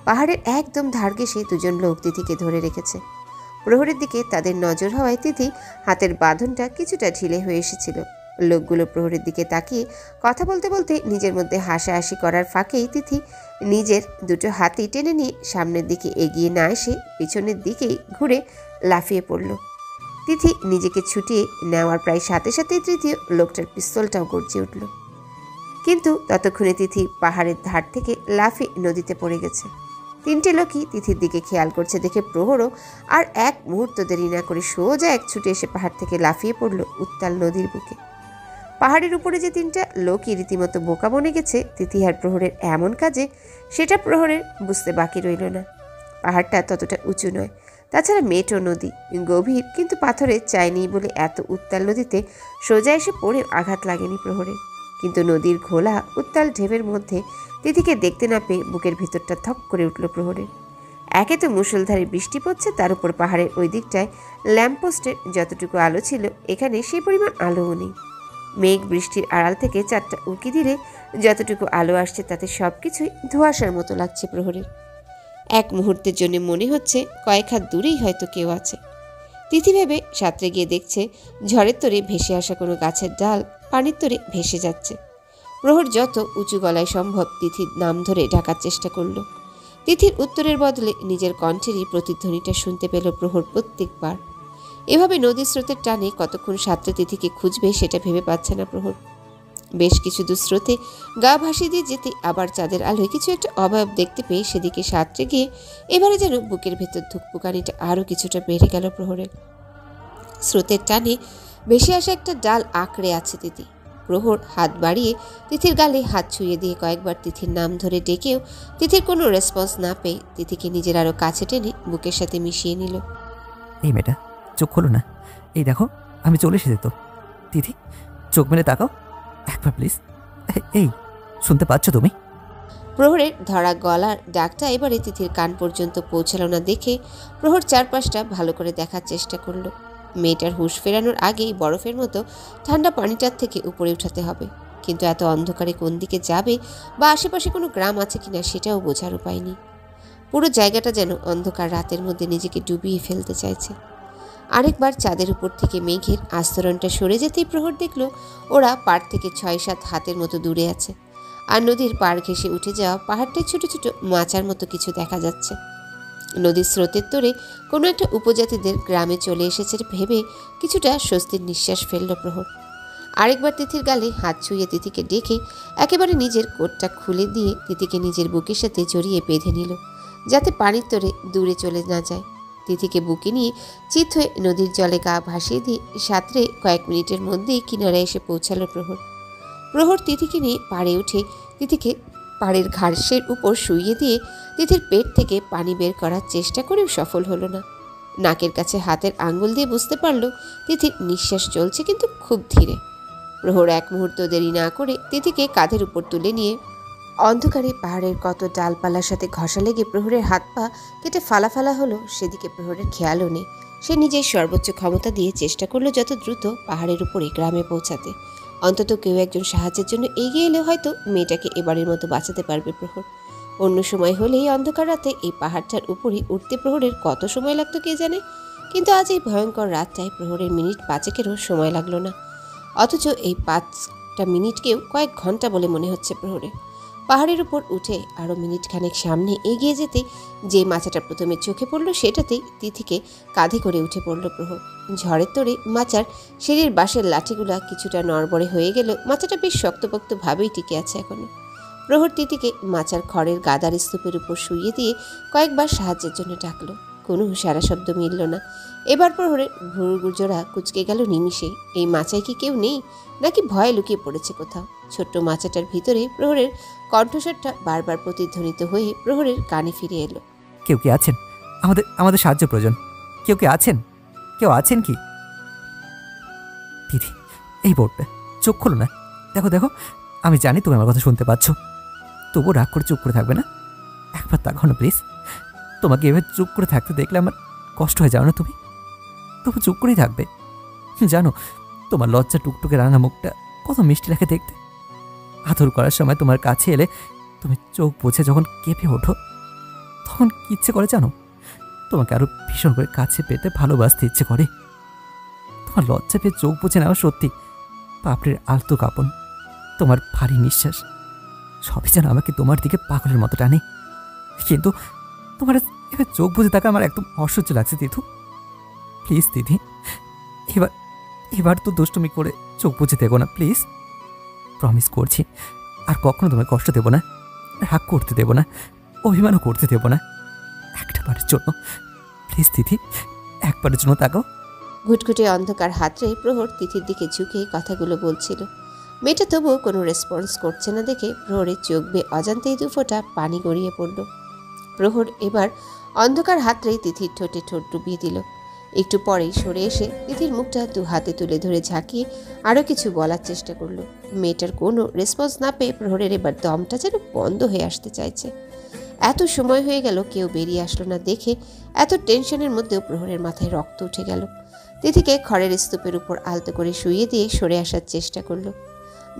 পাহাড়ের একদম ধার ঘেঁষে 2 জন লোক তিথিকে ধরে রেখেছে। প্রহরের দিকে তাদের নজর হওয়ায় তিথি হাতের বাঁধনটা কিছুটা ঢিলে হয়ে এসেছিল। লোকগুলো প্রহরের দিকে তাকিয়ে কথা বলতে বলতে নিজের মধ্যে হাসাহাসি করার ফাঁকেই তিথি নিজের 2টো হাতই টেনে নিয়ে সামনের দিকে এগিয়ে না এসে পিছনের দিকেই ঘুরে লাফিয়ে পড়ল। তিথি নিজেকে ছুটিয়ে নেওয়ার প্রায় সাথে সাথেই তৃতীয় লোকটার পিস্তলটাও গর্জে উঠল। কিন্তু ততক্ষণে তিথি পাহাড়ের ধার থেকে লাফিয়ে নদীতে পড়ে গেছে। 3টে লোকই তিথির দিকে খেয়াল করছে দেখে প্রহরও আর 1 মুহূর্ত দেরি না করে সোজা এক ছুটে এসে পাহাড় থেকে লাফিয়ে পড়ল উত্তাল নদীর বুকে। পাহাড়ের উপরে যে 3টা লোকই রীতিমতো বোকা বনে গেছে তিথি আর প্রহরের এমন কাজে, সেটা প্রহরের বুঝতে বাকি রইল না। পাহাড়টা ততটা উঁচু নয়, তাছাড়া মেটো নদী গভীর, কিন্তু পাথরের চাই নেই বলে এত উত্তাল নদীতে সোজা এসে পড়ে আঘাত লাগেনি প্রহরের। কিন্তু নদীর ঘোলা উত্তাল ঢেউয়ের মধ্যে তিথিকে দেখতে না পেয়ে বুকের ভিতরটা থক করে উঠল প্রহরের। একে তো মুষলধারে বৃষ্টি পড়ছে, তার উপর পাহাড়ের ওই দিকটায় ল্যাম্পপোস্টের যতটুকু আলো ছিল এখানে সেই পরিমাণ আলোও নেই। মেঘ বৃষ্টির আড়াল থেকে চারটা উঁকি দিলে যতটুকু আলো আসছে তাতে সব কিছুই ধোঁয়াশার মতো লাগছে প্রহরের। এক মুহূর্তের জন্য মনে হচ্ছে কয়েক হাত দূরেই হয়তো কেউ আছে। তিথি ভেবে সাঁতরে গিয়ে দেখছে ঝড়ের তোরে ভেসে আসা কোনো গাছের ডাল পানির তোরে ভেসে যাচ্ছে। প্রহর যত উঁচু গলায় সম্ভব তিথির নাম ধরে ডাকার চেষ্টা করল। তিথির উত্তরের বদলে নিজের কণ্ঠেরই প্রতিধ্বনিটা শুনতে পেল প্রহর প্রত্যেকবার। এভাবে নদীর স্রোতের টানে কতক্ষণ সাঁতরে তিথিকে খুঁজবে সেটা ভেবে পাচ্ছে না প্রহর। বেশ কিছু দূর স্রোতে গা ভাসিয়ে দিয়ে যেতে আবার চাঁদের আলোয় কিছু একটা অবয়ব দেখতে পেয়ে সেদিকে সাঁতরে গিয়ে এবারে যেন বুকের ভেতর ধুকপুকানিটা আরও কিছুটা বেড়ে গেল প্রহরের। স্রোতের টানে ভেসে আসা একটা ডাল আঁকড়ে আছে তিথি। প্রহর হাত বাড়িয়ে তিথির গালে হাত ছুঁয়ে দিয়ে কয়েকবার তিথির নাম ধরে ডেকেও তিথির কোনো রেসপন্স না পেয়ে তিথিকে নিজের আরও কাছে টেনে বুকের সাথে মিশিয়ে নিল। এই মেয়েটা চোখ খোলো না, এই দেখো আমি চলে এসেছি তো। তিথি চোখ মেলে তাকাও একবার প্লিজ। এই শুনতে পাচ্ছ তুমি? প্রহরের ধরা গলার ডাকটা এবারে তিথির কান পর্যন্ত পৌঁছালো না দেখে প্রহর চারপাশটা ভালো করে দেখার চেষ্টা করলো। মেয়েটার হুঁশ ফেরানোর আগেই বরফের মতো ঠান্ডা পানিটার থেকে উপরে উঠাতে হবে, কিন্তু এত অন্ধকারে কোন দিকে যাবে বা আশেপাশে কোনো গ্রাম আছে কিনা সেটাও বোঝার উপায় নেই। পুরো জায়গাটা যেন অন্ধকার রাতের মধ্যে নিজেকে ডুবিয়ে ফেলতে চাইছে। আরেকবার চাঁদের উপর থেকে মেঘের আস্তরণটা সরে যেতেই প্রহর দেখল ওরা পাড় থেকে 6-7 হাতের মতো দূরে আছে, আর নদীর পাড় ঘেঁষে উঠে যাওয়া পাহাড়টায় ছোট ছোট মাচার মতো কিছু দেখা যাচ্ছে। নদীর স্রোতের তোরে কোনো একটা উপজাতিদের গ্রামে চলে এসেছে ভেবে কিছুটা স্বস্তির নিঃশ্বাস ফেলল প্রহর। আরেকবার তিথির গালে হাত ছুঁয়ে তিথিকে ডেকে একেবারে নিজের কোটটা খুলে দিয়ে তিথিকে নিজের বুকের সাথে জড়িয়ে বেঁধে নিল, যাতে পানির তোরে দূরে চলে না যায়। তিথিকে বুকে নিয়ে চিত হয়ে নদীর জলে গা ভাসিয়ে দিয়ে সাঁতরে কয়েক মিনিটের মধ্যেই কিনারে এসে পৌঁছালো প্রহর। প্রহর তিথিকে নিয়ে পাড়ে উঠে তিথিকে পাড়ের ঘাসের উপর শুইয়ে দিয়ে তিথির পেট থেকে পানি বের করার চেষ্টা করেও সফল হলো না। নাকের কাছে হাতের আঙ্গুল দিয়ে বুঝতে পারল তিথির নিঃশ্বাস চলছে, কিন্তু খুব ধীরে। প্রহর এক মুহূর্ত দেরি না করে তিথিকে কাঁধের উপর তুলে নিয়ে অন্ধকারে পাহাড়ের কত ডালপালার সাথে ঘষা লেগে প্রহরের হাত পা কেটে ফালা হলো সেদিকে প্রহরের খেয়ালও নেই। সে নিজের সর্বোচ্চ ক্ষমতা দিয়ে চেষ্টা করলো যত দ্রুত পাহাড়ের উপরে গ্রামে পৌঁছাতে। অন্তত কেউ একজন সাহায্যের জন্য এগিয়ে এলে হয়তো মেয়েটাকে এবারের মতো বাঁচাতে পারবে প্রহর। অন্য সময় হলে এই অন্ধকার রাতে এই পাহাড়টার উপরে উঠতে প্রহরের কত সময় লাগতো কে জানে, কিন্তু আজ এই ভয়ঙ্কর রাতটায় প্রহরের মিনিট 5-এরও সময় লাগলো না। অথচ এই 5টা মিনিটকেও কয়েক ঘন্টা বলে মনে হচ্ছে প্রহরের। পাহাড়ের উপর উঠে আরও মিনিট খানেক সামনে এগিয়ে যেতে যে মাচাটা প্রথমে চোখে পড়ল সেটাতেই তিথিকে কাঁধে করে উঠে পড়ল প্রহর। ঝড়ের তোড়ে মাচার সিঁড়ির বাঁশের লাঠিগুলা কিছুটা নড়বড়ে হয়ে গেল মাচাটা বেশ শক্তপোক্তভাবেই টিকে আছে এখনো। প্রহর তিথিকে মাচার খড়ের গাদার স্তূপের উপর শুইয়ে দিয়ে কয়েকবার সাহায্যের জন্য ডাকলো। কোনো সারা শব্দ মিলল না। এবার প্রহরের ভ্রুগুজোড়া কুচকে গেল নিমিষে। এই মাচায় কি কেউ নেই, নাকি ভয়ে লুকিয়ে পড়েছে কোথাও? ছোট্ট মাচাটার ভিতরে প্রহরের কণ্ঠস্বরটা বারবার প্রতিধ্বনিত হয়ে প্রহরের কানে ফিরে এলো। কেউ কি আছেন? আমাদের সাহায্য প্রয়োজন। কেউ কি আছেন? কেউ আছেন কি? দিদি এই বোর্ডটা চোখ খোলো না, দেখো দেখো, আমি জানি তুমি আমার কথা শুনতে পাচ্ছ, তবুও রাগ করে চুপ করে থাকবে না। একবার তাকাও না প্লিজ। তোমাকে এভাবে চুপ করে থাকতে দেখলে আমার কষ্ট হয়ে যাও না? তুমি তবু চুপ করেই থাকবে। জানো তোমার লজ্জা টুকটুকে রাঙা মুখটা কত মিষ্টি লাগে দেখতে। আদর করার সময় তোমার কাছে এলে তুমি চোখ বুঝে যখন কেঁপে ওঠো তখন কি ইচ্ছে করে জানো? তোমাকে আরো ভীষণ করে কাছে পেতে ভালোবাসতে ইচ্ছে করে। তোমার লজ্জা পেয়ে চোখ বুঝে নেওয়া সত্যি পাপড়ির আলতো কাঁপন, তোমার ভারী নিঃশ্বাস সবই যেন আমাকে তোমার দিকে পাগলের মতো টানে। কিন্তু তোমার এবার চোখ বুঝে থাকা আমার একদম অসহ্য লাগছে তিথু। প্লিজ দিদি, এবার তো দুষ্টুমি করে চোখ বুঝে দেবো না প্লিজ। প্রমিস করছি আর কখনো তোমায় কষ্ট দেবো না, রাগ করতে দেবো না, অভিমানও করতে দেবো না। একটা বারের জন্য প্লিজ দিদি, একবারের জন্য তাকাও। ঘুটঘুটে অন্ধকার হাতরে প্রহর তিথির দিকে ঝুঁকে কথাগুলো বলছিল। মেয়েটা তবুও কোনো রেসপন্স করছে না দেখে প্রহরের চোখ বেয়ে অজান্তেই 2 ফোঁটা পানি গড়িয়ে পড়ল। প্রহর এবার অন্ধকার হাতরেই তিথির ঠোঁটে ঠোঁট ডুবিয়ে দিল। একটু পরেই সরে এসে তিথির মুখটা 2 হাতে তুলে ধরে ঝাঁকিয়ে আরও কিছু বলার চেষ্টা করলো। মেয়েটার কোনো রেসপন্স না পেয়ে প্রহরের এবার দমটা যেন বন্ধ হয়ে আসতে চাইছে। এত সময় হয়ে গেল কেউ বেরিয়ে আসলো না দেখে এত টেনশনের মধ্যেও প্রহরের মাথায় রক্ত উঠে গেল। তিথিকে খড়ের স্তূপের উপর আলতো করে শুইয়ে দিয়ে সরে আসার চেষ্টা করলো।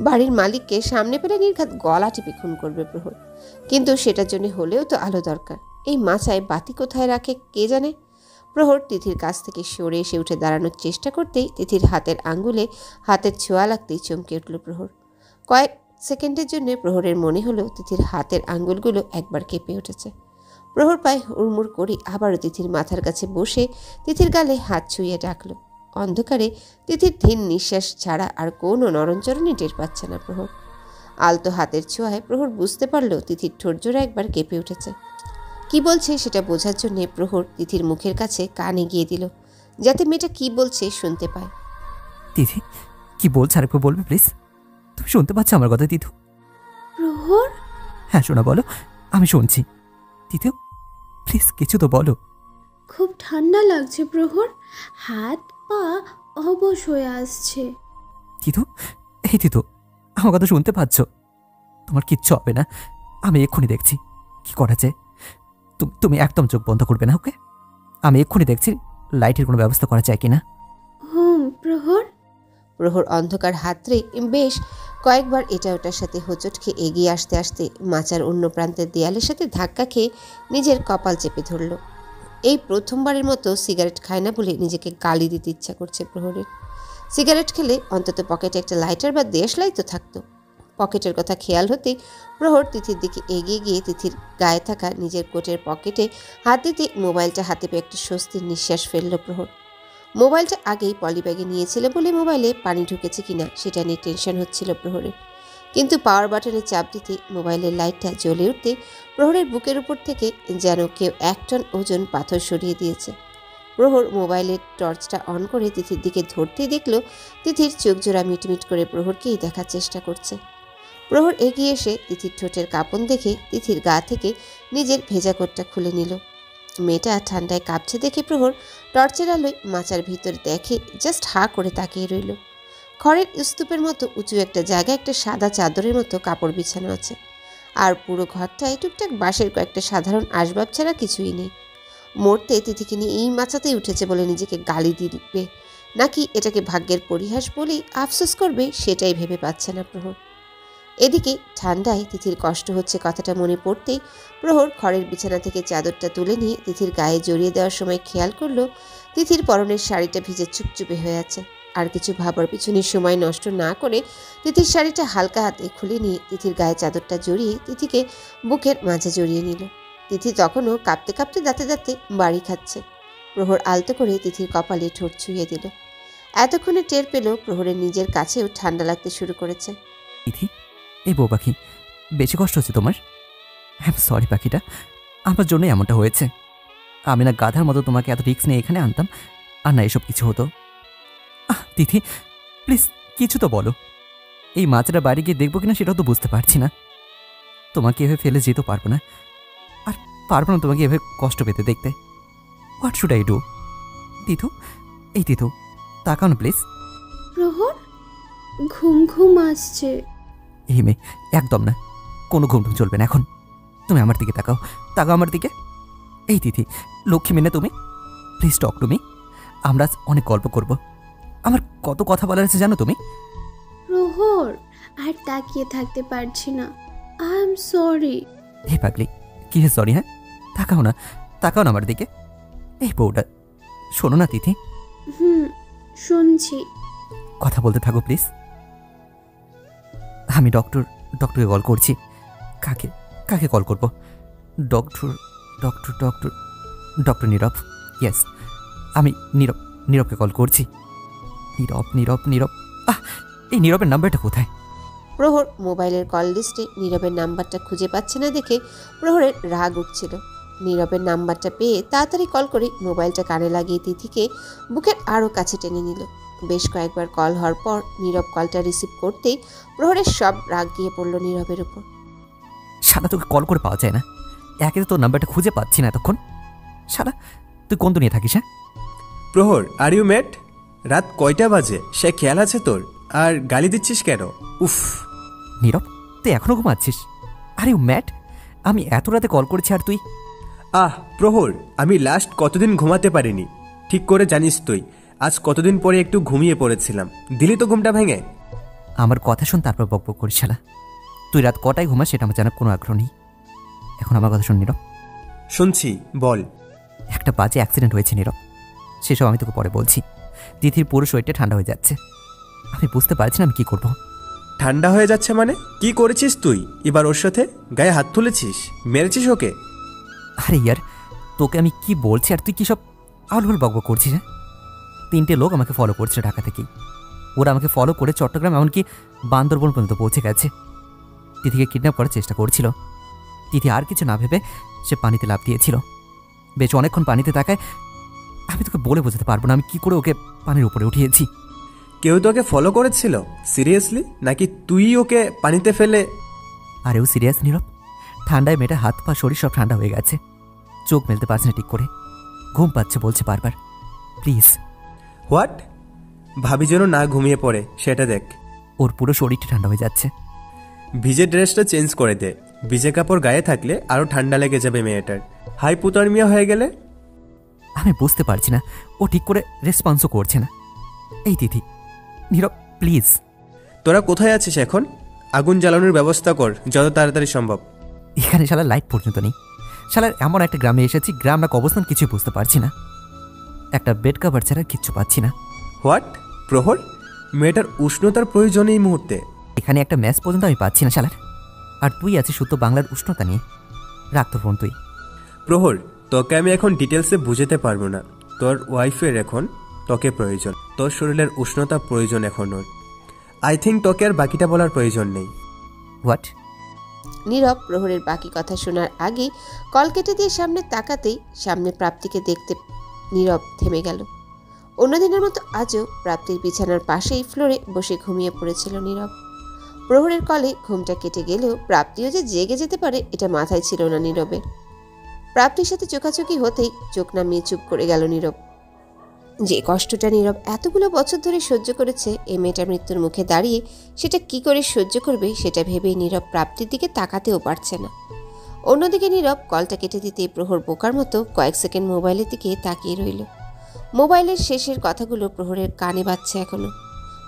বাড়ির মালিককে সামনে পেলে নির্ঘাত গলা টিপে খুন করবে প্রহর, কিন্তু সেটার জন্য হলেও তো আলো দরকার। এই মাচায় বাতি কোথায় রাখে কে জানে। প্রহর তিথির কাছ থেকে সরে এসে উঠে দাঁড়ানোর চেষ্টা করতেই তিথির হাতের আঙ্গুলে হাতের ছোঁয়া লাগতেই চমকে উঠল প্রহর। কয়েক সেকেন্ডের জন্য প্রহরের মনে হলো তিথির হাতের আঙ্গুলগুলো একবার কেঁপে উঠেছে। প্রহর পায়ে হুড়মুড় করে আবারও তিথির মাথার কাছে বসে তিথির গালে হাত ছুঁয়ে ডাকল। অন্ধকারে তিথির ধীর নিঃশ্বাস ছাড়া আর কোনো নরণচরণই টের পাচ্ছে না প্রহর। আলতো হাতের ছোঁয়ায় প্রহর বুঝতে পারল তিথির ঠোঁটজোড়া একবার কেঁপে উঠেছে। কি বলছে সেটা বোঝার জন্য প্রহর তিথির মুখের কাছে কান এগিয়ে দিল, যাতে মেয়েটা কি বলছে শুনতে পায়। তিথি কি বলছে আরেকবার বলবে প্লিজ? তুমি শুনতে পাচ্ছ আমার কথা তিথু? প্রহর, হ্যাঁ শোনা বলো, আমি শুনছি। তিথু প্লিজ কিছু তো বলো। খুব ঠান্ডা লাগছে প্রহর, হাত পা অবশ হয়ে আসছে। তিথু, এই তিথু আমার কথা শুনতে পাচ্ছ? তোমার কিচ্ছু হবে না, আমি এক্ষুনি দেখছি কি করা যায়। তুমি একদম চোখ বন্ধ করবে না, ওকে? আমি এক্ষুনি দেখছি লাইটের কোনো ব্যবস্থা করা যায় কিনা। প্রহর। প্রহর অন্ধকার হাতরে বেশ কয়েকবার এটা ওটার সাথে হোঁচট খেয়ে এগিয়ে আসতে আসতে মাচার অন্য প্রান্তের দেয়ালের সাথে ধাক্কা খেয়ে নিজের কপাল চেপে ধরল। এই প্রথমবারের মতো সিগারেট খায় না বলে নিজেকে গালি দিতে ইচ্ছা করছে প্রহরের। সিগারেট খেলে অন্তত পকেটে একটা লাইটার বা দেশলাই তো থাকতো। পকেটের কথা খেয়াল হতেই প্রহর তিথির দিকে এগিয়ে গিয়ে তিথির গায়ে থাকা নিজের কোটের পকেটে হাত দিতে মোবাইলটা হাতে পেয়ে একটা স্বস্তির নিঃশ্বাস ফেলল প্রহর। মোবাইলটা আগেই পলিব্যাগে নিয়েছিল বলে মোবাইলে পানি ঢুকেছে কিনা সেটা নিয়ে টেনশন হচ্ছিল প্রহরের। কিন্তু পাওয়ার বাটনে চাপ দিতে মোবাইলের লাইটটা জ্বলে উঠতে প্রহরের বুকের উপর থেকে যেন কেউ 1 টন ওজন পাথর সরিয়ে দিয়েছে। প্রহর মোবাইলের টর্চটা অন করে তিথির দিকে ধরতেই দেখল তিথির চোখ জোড়া মিটমিট করে প্রহরকেই দেখার চেষ্টা করছে। প্রহর এগিয়ে এসে তিথির ঠোঁটের কাঁপন দেখে তিথির গা থেকে নিজের ভেজা কোটটা খুলে নিল। মেয়েটা ঠান্ডায় কাঁপছে দেখে প্রহর টর্চের আলোয় মাচার ভিতরে দেখে জাস্ট হাঁ করে তাকিয়ে রইল। খড়ের স্তূপের মতো উঁচু একটা জায়গায় একটা সাদা চাদরের মতো কাপড় বিছানো আছে, আর পুরো ঘরটায় টুকটাক বাঁশের কয়েকটা সাধারণ আসবাব ছাড়া কিছুই নেই। মরতে তিথিকে নিয়ে এই মাচাতেই উঠেছে বলে নিজেকে গালি দিবে, নাকি এটাকে ভাগ্যের পরিহাস বলেই আফসোস করবে সেটাই ভেবে পাচ্ছে না প্রহর। এদিকে ঠান্ডায় তিথির কষ্ট হচ্ছে কথাটা মনে পড়তেই প্রহর খড়ের বিছানা থেকে চাদরটা তুলে নিয়ে তিথির গায়ে জড়িয়ে দেওয়ার সময় খেয়াল করল তিথির পরনের শাড়িটা ভিজে চুপচুপে হয়ে আছে। আর কিছু ভাবার পিছনে সময় নষ্ট না করে তিথির শাড়িটা হালকা হাতে খুলে নিয়ে তিথির গায়ে চাদরটা জড়িয়ে তিথিকে বুকের মাঝে জড়িয়ে নিল। তিথি তখনও কাঁপতে কাঁপতে দাঁতে দাঁতে বাড়ি খাচ্ছে। প্রহর আলতো করে তিথির কপালে ঠোঁট ছুঁয়ে দিল। এতক্ষণে টের পেল প্রহরের নিজের কাছেও ঠান্ডা লাগতে শুরু করেছে। তিথি, এই বউ পাখি, বেশি কষ্ট হচ্ছে তোমার? হ্যাঁ সরি পাখিটা, আমার জন্যই এমনটা হয়েছে। আমি না গাধার মতো তোমাকে এত রিস্ক নিয়ে এখানে আনতাম, আর না এসব কিছু হতো। তিথি প্লিজ কিছু তো বলো। এই মাছটা বাড়ি গিয়ে দেখবো কিনা সেটাও তো বুঝতে পারছি না। তোমাকে এভাবে ফেলে যেতেও পারবো না, আর পারবো না তোমাকে এভাবে কষ্ট পেতে দেখতে। What should I do? Tithu, এই তিথু তাকাও না প্লিজ। প্রহর, ঘুম ঘুম আসছে। এই মেয়ে একদম না, কোনো ঘুম চলবে না এখন। তুমি আমার দিকে তাকাও, তাকাও আমার দিকে। এই তিথি, লক্ষ্মী মেয়ে না তুমি? Please talk to me. আমরা আজ অনেক গল্প করব। আমার কত কথা বলার আছে জানো তুমি? প্রহর, আর তাকিয়ে থাকতে পারছি না, আই এম সরি। হে পাগলি, কি হে সরি? হ্যাঁ তাকাও না, তাকাও না আমার দিকে। এই বউটা, শোনো না তিথি। শুনছি। কথা বলতে থাকো প্লিজ। আমি ডক্টরকে কল করছি। কাকে কাকে কল করব? ডক্টর ডক্টর ডক্টর ডক্টর নীরব। ইয়েস, আমি নীরবকে কল করছি। নীরব নীরব নীরব, এই নীরবের নাম্বারটা কোথায়? প্রহর মোবাইলের কল লিস্টে নীরবের নাম্বারটা খুঁজে পাচ্ছে না দেখে প্রহরের রাগ উঠছিল। নীরবের নাম্বারটা পেয়ে তাড়াতাড়ি কল করে মোবাইলটা কানে লাগিয়ে তিথিকে বুকের আরও কাছে টেনে নিল। বেশ কয়েকবার কল হওয়ার পর নীরব কলটা রিসিভ করতেই প্রহরের সব রাগ গিয়ে পড়ল নীরবের উপর। শালা তোকে কল করে পাওয়া যায় না, একে তো তোর নাম্বারটা খুঁজে পাচ্ছি না এতক্ষণ। শালা তুই কোন দুনিয়া থাকিস? হ্যাঁ প্রহর, আর ইউ ম্যাড? রাত কয়টা বাজে সে খেয়াল আছে তোর? আর গালি দিচ্ছিস কেন? উফ। নীরব, তুই এখনো ঘুমাচ্ছিস? আরে ম্যাট, আমি এত রাতে কল করেছি আর তুই? প্রহর, আমি লাস্ট কতদিন ঘুমাতে পারিনি ঠিক করে জানিস তুই। আজ কতদিন পরে একটু ঘুমিয়ে পড়েছিলাম, দিলি তো ঘুমটা ভেঙে। আমার কথা শোন, তারপর বকবক করিস শালা। তুই রাত কটায় ঘুমাস সেটা আমার জানার কোনো আগ্রহ নেই। এখন আমার কথা শোন নীরব। শুনছি, বল। একটা বাজে অ্যাক্সিডেন্ট হয়েছে নীরব, সেসব আমি তোকে পরে বলছি। তিথির পুরো শরীরটা ঠান্ডা হয়ে যাচ্ছে, আমি বুঝতে পারছি না আমি কী করবো। ঠান্ডা হয়ে যাচ্ছে মানে? কি করেছিস তুই এবার ওর সাথে? গায়ে হাত তুলেছিস? মেরেছিস ওকে? আরে ইয়ার, তোকে আমি কি বলছি আর তুই কী সব আউলগুল বকবক করছিস? হ্যাঁ, 3টে লোক আমাকে ফলো করছে ঢাকা থেকেই। ওরা আমাকে ফলো করে চট্টগ্রাম এমনকি বান্দরবন পর্যন্ত পৌঁছে গেছে। তিথিকে কিডন্যাপ করার চেষ্টা করছিল। তিথি আর কিছু না ভেবে সে পানিতে লাফ দিয়েছিল। বেশ অনেকক্ষণ পানিতে তাকায়, আমি তোকে বলে বোঝাতে পারবো না আমি কি করে ওকে পানির উপরে উঠিয়েছি। কেউ তোকে ফলো করেছিল? সিরিয়াসলি? নাকি তুই ওকে পানিতে ফেলে? আরেও সিরিয়াস নীরব, ঠান্ডায় মেয়েটা হাত পা শরীর সব ঠান্ডা হয়ে গেছে, চোখ মেলতে পারছে না ঠিক করে, ঘুম পাচ্ছে বলছে বারবার প্লিজ। হোয়াট? ভাবি যেন না ঘুমিয়ে পড়ে সেটা দেখ। ওর পুরো শরীরটা ঠান্ডা হয়ে যাচ্ছে। ভিজে ড্রেসটা চেঞ্জ করে দে, ভিজে কাপড় গায়ে থাকলে আরও ঠান্ডা লেগে যাবে মেয়েটার। হাইপোথার্মিয়া হয়ে গেলে? আমি বুঝতে পারছি না, ও ঠিক করে রেসপন্সও করছে না। এই তিথি, নীরব প্লিজ। তোরা কোথায় আছিস এখন? আগুন জ্বালানোর ব্যবস্থা কর যত তাড়াতাড়ি সম্ভব। এখানে শালার লাইট পর্যন্ত নেই। শালার এমন একটা গ্রামে এসেছি, গ্রাম না অবস্থান কিছুই বুঝতে পারছি না। একটা বেড কাভার ছাড়া কিচ্ছু পাচ্ছি না। হোয়াট? প্রহর, মেয়েটার উষ্ণতার প্রয়োজন এই মুহূর্তে। এখানে একটা ম্যাচ পর্যন্ত আমি পাচ্ছি না শালার। আর তুই আছিস শুদ্ধ বাংলার উষ্ণতা নিয়ে। রাখ তোর ফোন তুই। প্রহর, তোকে আমি এখন ডিটেলসে বুঝাতে পারবো না। তোর ওয়াইফের এখন তোকে প্রয়োজন, তোর শরীরের উষ্ণতা প্রয়োজন এখন ওর। আই থিঙ্ক তোকে আর বাকিটা বলার প্রয়োজন নেই। হোয়াট? নীরব প্রহরের বাকি কথা শোনার আগে কল কেটে দিয়ে সামনে তাকাতেই সামনে প্রাপ্তিকে দেখতে নীরব থেমে গেল। অন্যদিনের মতো আজও প্রাপ্তির বিছানার পাশেই ফ্লোরে বসে ঘুমিয়ে পড়েছিল নীরব। প্রহরের কলে ঘুমটা কেটে গেলেও প্রাপ্তিও যে জেগে যেতে পারে এটা মাথায় ছিল না নীরবের। প্রাপ্তির সাথে চোখাচোখি হতেই চোখ নামিয়ে চুপ করে গেল নীরব। যে কষ্টটা নীরব এতগুলো বছর ধরে সহ্য করেছে, এই মেয়েটার মৃত্যুর মুখে দাঁড়িয়ে সেটা কি করে সহ্য করবে সেটা ভেবেই নীরব প্রাপ্তির দিকে তাকাতেও পারছে না। অন্যদিকে নীরব কলটা কেটে দিতেই প্রহর বোকার মতো কয়েক সেকেন্ড মোবাইলের দিকে তাকিয়ে রইল। মোবাইলের শেষের কথাগুলো প্রহরের কানে বাজছে এখনো।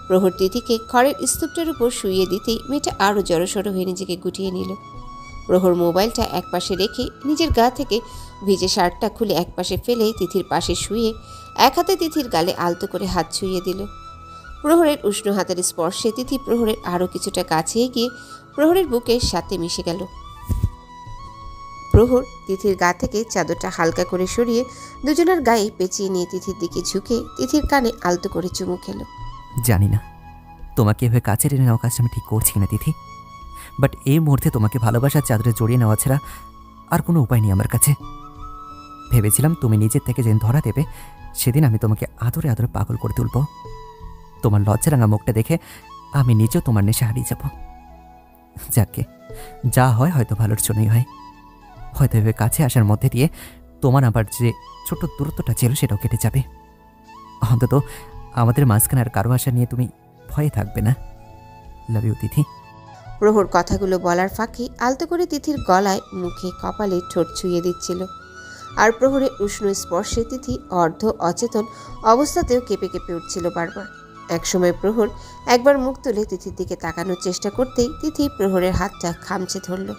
প্রহর তিথিকে খড়ের স্তূপটার উপর শুইয়ে দিতেই মেয়েটা আরও জড়সড় হয়ে নিজেকে গুটিয়ে নিল। প্রহর মোবাইলটা একপাশে রেখে নিজের গা থেকে ভিজে শার্টটা খুলে একপাশে ফেলে তিথির পাশে শুয়ে এক হাতে তিথির গালে আলতো করে হাত ছুঁয়ে দিল। প্রহরের উষ্ণ হাতের স্পর্শে তিথি প্রহরের আরও কিছুটা কাছে গিয়ে প্রহরের বুকের সাথে মিশে গেল। প্রহর তিথির গা থেকে চাদরটা হালকা করে সরিয়ে দুজনের গায়ে পেঁচিয়ে নিয়ে তিথির দিকে ঝুঁকে তিথির কানে আলতো করে চুমু খেল। জানি না তোমাকে এভাবে কাছে টেনে নেওয়া কাজটা আমি ঠিক করছি কিনা তিথি, বাট এই মুহূর্তে তোমাকে ভালোবাসার চাদরে জড়িয়ে নেওয়া ছাড়া আর কোনো উপায় নেই আমার কাছে। ভেবেছিলাম তুমি নিজের থেকে যেদিন ধরা দেবে সেদিন আমি তোমাকে আদরে আদরে পাগল করে তুলব। তোমার লজ্জারাঙা মুখটা দেখে আমি নিজেও তোমার নেশা হারিয়ে যাব। যাকে যা হয় হয়তো ভালোর জন্যই হয়। হয়তো এভাবে কাছে আসার মধ্যে দিয়ে তোমার আবার যে ছোট্ট দূরত্বটা ছিল সেটাও কেটে যাবে। অন্তত আমাদের মাঝখানে আর কারো আশা নিয়ে তুমি ভয়ে থাকবে না। লাভ ইউ তিথি। প্রহর কথাগুলো বলার ফাঁকে আলতো করে তিথির গলায় মুখে কপালে ঠোঁট ছুঁয়ে দিচ্ছিল। আর প্রহরের উষ্ণ স্পর্শে তিথি অর্ধ অচেতন অবস্থাতেও কেঁপে কেঁপে উঠছিল বারবার। একসময় প্রহর একবার মুখ তুলে তিথির দিকে তাকানোর চেষ্টা করতেই তিথি প্রহরের হাতটা খামচে ধরল,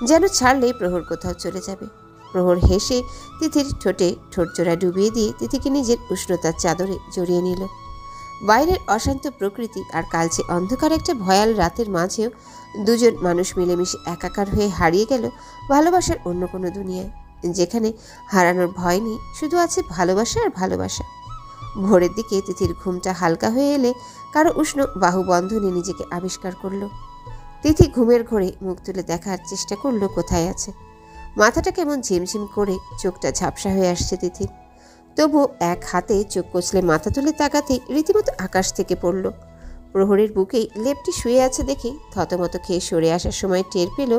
যেন ছাড়লেই প্রহর কোথাও চলে যাবে। প্রহর হেসে তিথির ঠোঁটে ঠোঁটজোড়া ডুবিয়ে দিয়ে তিথিকে নিজের উষ্ণতার চাদরে জড়িয়ে নিল। বাইরের অশান্ত প্রকৃতি আর কালচে অন্ধকার একটা ভয়াল রাতের মাঝেও দুজন মানুষ মিলেমিশে একাকার হয়ে হারিয়ে গেল ভালোবাসার অন্য কোনো দুনিয়ায়, যেখানে হারানোর ভয় নেই, শুধু আছে ভালোবাসা আর ভালোবাসা। ভোরের দিকে তিথির ঘুমটা হালকা হয়ে এলে কারো উষ্ণ বাহুবন্ধনে নিজেকে আবিষ্কার করলো। তিথি ঘুমের ঘোরে মুখ তুলে দেখার চেষ্টা করলো কোথায় আছে। মাথাটা কেমন ঝিমঝিম করে, চোখটা ঝাপসা হয়ে আসছে তিথির। তবু এক হাতে চোখ কচলে মাথা তুলে তাকাতেই রীতিমতো আকাশ থেকে পড়ল। প্রহরের বুকেই লেপটি শুয়ে আছে দেখে থতমত খেয়ে সরে আসার সময় টের পেল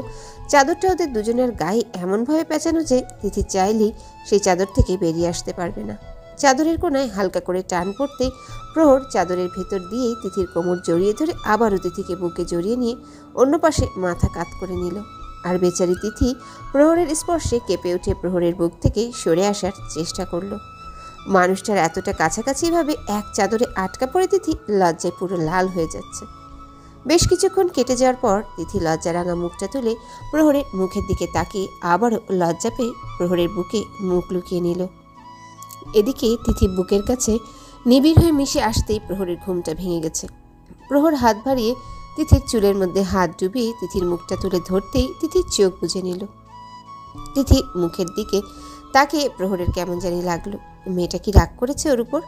চাদরটা ওদের দুজনের গায়ে এমনভাবে পেঁচানো যে তিথি চাইলেই সেই চাদর থেকে বেরিয়ে আসতে পারবে না। চাদরের কোনায় হালকা করে টান পড়তেই প্রহর চাদরের ভেতর দিয়েই তিথির কোমর জড়িয়ে ধরে আবারও তিথিকে বুকে জড়িয়ে নিয়ে অন্য পাশে মাথা কাত করে নিল। আর বেচারি তিথি প্রহরের স্পর্শে কেঁপে উঠে প্রহরের বুক থেকে সরে আসার চেষ্টা করল। মানুষটার এতটা কাছাকাছি ভাবে এক চাদরে আটকা পড়ে তিথি লজ্জায় পুরো লাল হয়ে যাচ্ছে। বেশ কিছুক্ষণ কেটে যাওয়ার পর তিথি লজ্জারাঙা মুখটা তুলে প্রহরের মুখের দিকে তাকিয়ে আবারও লজ্জা পেয়ে প্রহরের বুকে মুখ লুকিয়ে নিল। এদিকে তিথি বুকের কাছে নিবিড় হয়ে মিশে আসতেই প্রহরের ঘুমটা ভেঙে গেছে। প্রহর হাত বাড়িয়ে তিথির চুলের মধ্যে হাত ডুবিয়ে তিথির মুখটা তুলে ধরতেই তিথির চোখ বুজে নিল। তিথি মুখের দিকে তাকিয়ে প্রহরের কেমন জানি লাগলো। মেয়েটা কি রাগ করেছে ওর উপর?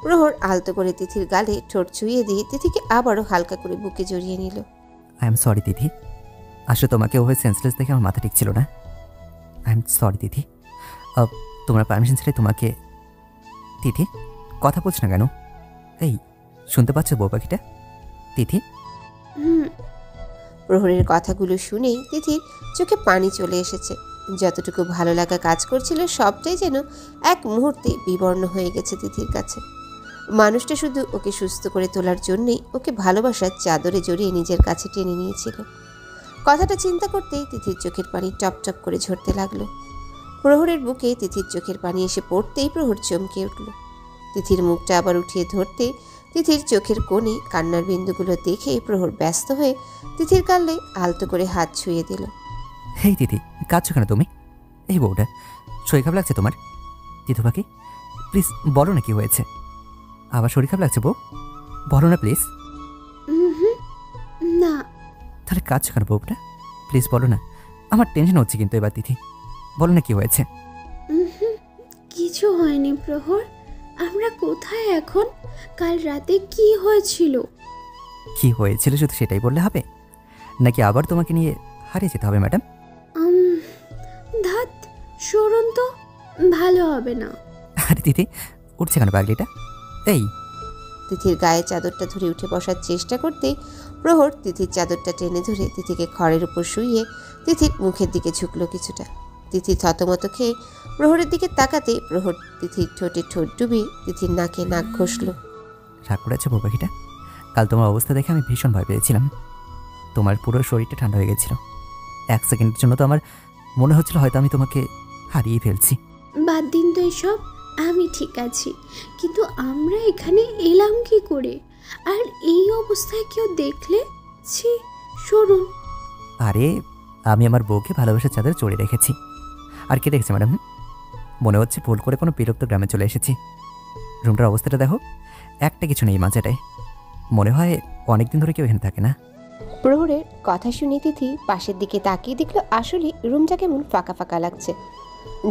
প্রহর আলতো করে তিথির গালে ঠোঁট ছুঁয়ে দিয়ে তিথিকে আবারও হালকা করে বুকে জড়িয়ে নিল। আই এম সরি তিথি, আসলে তোমাকে ওভাবে সেন্সলেস দেখে আমার মাথা ঠিক ছিল না। আই এম সরি তিথি, তোমার পারমিশন ছেড়ে তোমাকে। তিথি কথা বলছ না কেন? এই শুনতে পাচ্ছ বউ পাখিটা? তিথি। প্রহরের কথাগুলো শুনেই তিথির চোখে পানি চলে এসেছে। যতটুকু ভালো লাগা কাজ করছিল সবটাই যেন এক মুহূর্তে বিবর্ণ হয়ে গেছে তিথির কাছে। মানুষটা শুধু ওকে সুস্থ করে তোলার জন্যেই ওকে ভালোবাসার চাদরে জড়িয়ে নিজের কাছে টেনে নিয়েছিল। কথাটা চিন্তা করতেই তিথির চোখের পানি টপটপ করে ঝরতে লাগলো। প্রহরের বুকে তিথির চোখের পানি এসে পড়তেই প্রহর চমকে উঠল। তিথির মুখটা আবার উঠিয়ে ধরতে তিথির চোখের কোণে কান্নার বিন্দুগুলো দেখে প্রহর ব্যস্ত হয়ে তিথির গালে আলতো করে হাত ছুঁয়ে দিল। হেই তিথি, কাঁদছো কেন তুমি? এই বউটা শরীর খারাপ লাগছে তোমার? তিথু পাখি প্লিজ বলো না কি হয়েছে। আবার শরীর খারাপ লাগছে বউ? বলো না প্লিজ। না। তাহলে কাঁদছো কেন বউটা? প্লিজ বলো না, আমার টেনশন হচ্ছে কিন্তু এবার। তিথি বলো না কি হয়েছে। কিছু হয়নি প্রহর। আমরা কোথায় এখন? কাল রাতে কি হয়েছিল? কি হয়েছিল শুধু সেটাই বললে হবে নাকি আবার তোমাকে নিয়ে হারিয়ে যেতে হবে ম্যাডাম? ধাত সরুন তো, ভালো হবে না। আরে তিথি উঠছে কেন পাগলিটা? এই তিথির গায়ে চাদরটা ধরে উঠে বসার চেষ্টা করতেই প্রহর তিথির চাদরটা টেনে ধরে তিথিকে খড়ের উপর শুইয়ে তিথির মুখের দিকে ঝুঁকলো কিছুটা। তিথি থতমত খেয়ে প্রহরের দিকে তাকাতে প্রহর তিথির ঠোঁটে ঠোঁট ডুবিয়ে তিথির নাকে নাক ঘষল। রাগ করেছে বউ পাখিটা? কাল তোমার অবস্থা দেখে আমি ভীষণ ভয় পেয়েছিলাম। তোমার পুরো শরীরটা ঠান্ডা হয়ে গেছিল। এক সেকেন্ডের জন্য তো আমার মনে হচ্ছিল হয়তো আমি তোমাকে হারিয়ে ফেলছি। বাদ দিন তো এসব, আমি ঠিক আছি। কিন্তু আমরা এখানে এলাম কি করে? আর এই অবস্থায় কেউ দেখলে? ছি, সরুন। আরে আমি আমার বউকে ভালোবাসার চাদর চড়ে রেখেছি। আর কে দেখছে ম্যাডাম? মনে হচ্ছে ভুল করে কোনো বিরক্ত গ্রামে চলে এসেছি। রুমটার অবস্থাটা দেখো, একটা কিছু নেই মাঝেটায়। মনে হয় অনেকদিন ধরে কেউ এখানে থাকে না। প্রহরের কথা শুনে তিথি পাশের দিকে তাকিয়ে দেখলো আসলে রুমটা কেমন ফাঁকা ফাঁকা লাগছে,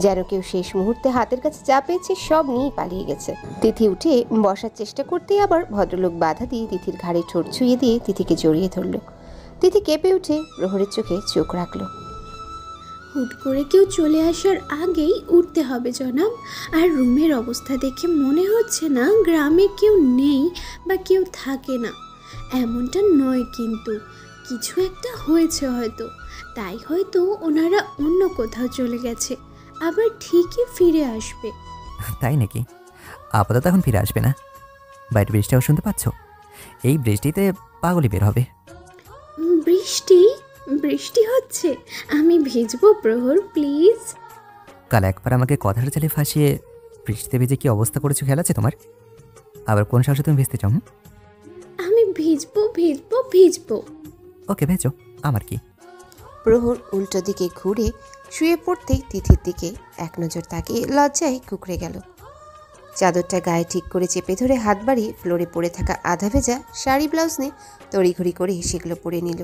যেন কেউ শেষ মুহূর্তে হাতের কাছে যা পেয়েছে সব নিয়ে পালিয়ে গেছে। তিথি উঠে বসার চেষ্টা করতেই আবার ভদ্রলোক বাধা দিয়ে তিথির ঘাড়ে ঠোঁট ছুঁয়ে দিয়ে তিথিকে জড়িয়ে ধরল। তিথি কেঁপে উঠে প্রহরের চোখে চোখ রাখলো। হুট করে কেউ চলে আসার আগেই উঠতে হবে জনাব। আর রুমের অবস্থা দেখে মনে হচ্ছে না গ্রামে কেউ নেই বা কেউ থাকে না। এমনটা নয়, কিন্তু কিছু একটা হয়েছে হয়তো। তাই হয়তো ওনারা অন্য কোথাও চলে গেছে, আবার ঠিকই ফিরে আসবে। তাই নাকি? আপাতত এখন ফিরে আসবে না। বাইরের বৃষ্টিটাও শুনতে পাচ্ছ? এই বৃষ্টিতে পাগলই বের হবে। বৃষ্টি? বৃষ্টি হচ্ছে? আমি ভিজবো প্রহর, প্লিজ। কাল একবার আমাকে কথার চালে ফাঁসিয়ে বৃষ্টিতে ভিজে কি অবস্থা করেছো খেয়াল আছে তোমার? আবার কোন সাহসে তুমি ভিজতে চাও? আমি ভিজবো ভিজবো ভিজবো। ওকে ভেজো, আমার কি। প্রহর উল্টো দিকে ঘুরে শুয়ে পড়তেই তিথির দিকে এক নজর তাকিয়ে লজ্জায় কুঁকড়ে গেল। চাদরটা গায়ে ঠিক করে চেপে ধরে হাত বাড়িয়ে ফ্লোরে পড়ে থাকা আধা ভেজা শাড়ি ব্লাউজ নিয়ে তড়িঘড়ি করে সেগুলো পরে নিল।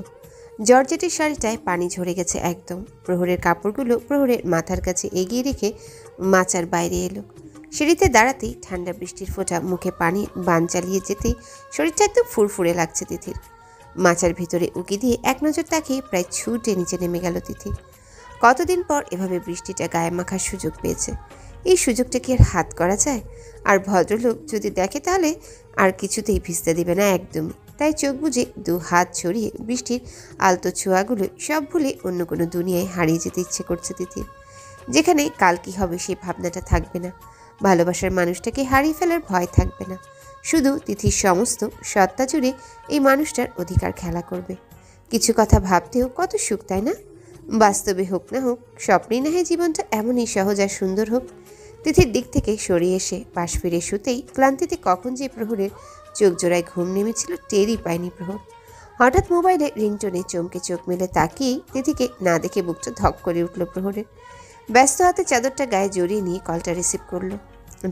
জর্জেটের শাড়িটায় পানি ঝরে গেছে একদম। প্রহরের কাপড়গুলো প্রহরের মাথার কাছে এগিয়ে রেখে মাচার বাইরে এলো। সিঁড়িতে দাঁড়াতেই ঠান্ডা বৃষ্টির ফোঁটা মুখে পানি বান চালিয়ে যেতেই শরীরটা একদম ফুরফুরে লাগছে তিথির। মাচার ভিতরে উকি দিয়ে এক নজর তাকিয়ে প্রায় ছুটে নিচে নেমে গেল তিথি। কতদিন পর এভাবে বৃষ্টিটা গায়ে মাখার সুযোগ পেয়েছে। এই সুযোগটা কি আর হাত করা যায়? আর ভদ্রলোক যদি দেখে তাহলে আর কিছুতেই ভিজতে দিবে না একদমই। তাই চোখ বুজে দু হাত ছড়িয়ে বৃষ্টির আলতো ছোঁয়াগুলো সব ভুলে অন্য কোনো দুনিয়ায় হারিয়ে যেতে ইচ্ছে করছে তিথির, যেখানে কাল কি হবে সেই ভাবনাটা থাকবে না, ভালোবাসার মানুষটাকে হারিয়ে ফেলার ভয় থাকবে না। শুধু তিথির সমস্ত সত্তা জুড়ে এই মানুষটার অধিকার খেলা করবে। কিছু কথা ভাবতেও কত সুখ, তাই না? বাস্তবে হোক না হোক, স্বপ্নেই না হয় জীবনটা এমনই সহজ আর সুন্দর হোক। তিথির দিক থেকে সরিয়ে এসে পাশ ফিরে শুতেই ক্লান্তিতে কখন যে প্রহরের চোখ জোড়ায় ঘুম নেমেছিল টেরই পায়নি প্রহর। হঠাৎ মোবাইলে রিংটোনে চমকে চোখ মেলে তাকিয়েই তিথিকে না দেখে বুকটা ধক করে উঠল প্রহরের। ব্যস্ত হাতে চাদরটা গায়ে জড়িয়ে নিয়ে কলটা রিসিভ করলো।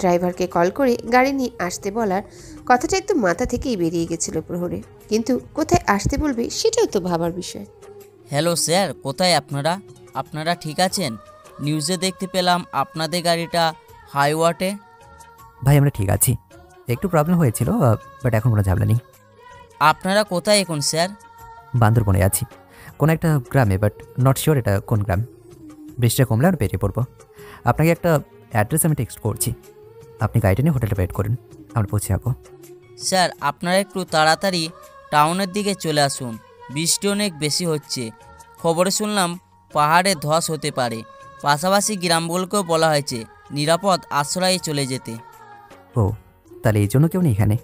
ড্রাইভারকে কল করে গাড়ি নিয়ে আসতে বলার কথাটা একদম মাথা থেকেই বেরিয়ে গেছিল প্রহরের, কিন্তু কোথায় আসতে বলবে সেটাও তো ভাবার বিষয়। হ্যালো স্যার, কোথায় আপনারা? আপনারা ঠিক আছেন? নিউজে দেখতে পেলাম আপনাদের গাড়িটা হাইওয়াটে। ভাই আমরা ঠিক আছি, একটু প্রবলেম হয়েছিল, বাট এখন কোনো ঝামেলা নেই। আপনারা কোথায় এখন স্যার? বান্দরবনে আছি, কোনো একটা গ্রামে, বাট নট শিওর এটা কোন গ্রাম। বৃষ্টিটা কমলে আমরা বেরিয়ে পড়বো। আপনাকে একটা অ্যাড্রেস আমি টেক্সট করছি, আপনি গাড়িটা নিয়ে হোটেলে ওয়েট করুন, আমরা পৌঁছে যাবো। স্যার আপনারা একটু তাড়াতাড়ি টাউনের দিকে চলে আসুন, বৃষ্টি অনেক বেশি হচ্ছে। খবরে শুনলাম পাহাড়ে ধস হতে পারে, পাশাপাশি গ্রামগুলোকেও বলা হয়েছে নিরাপদ আশ্রয়ে চলে যেতে। ও, তাহলে এই জন্য কেউ নেই এখানে?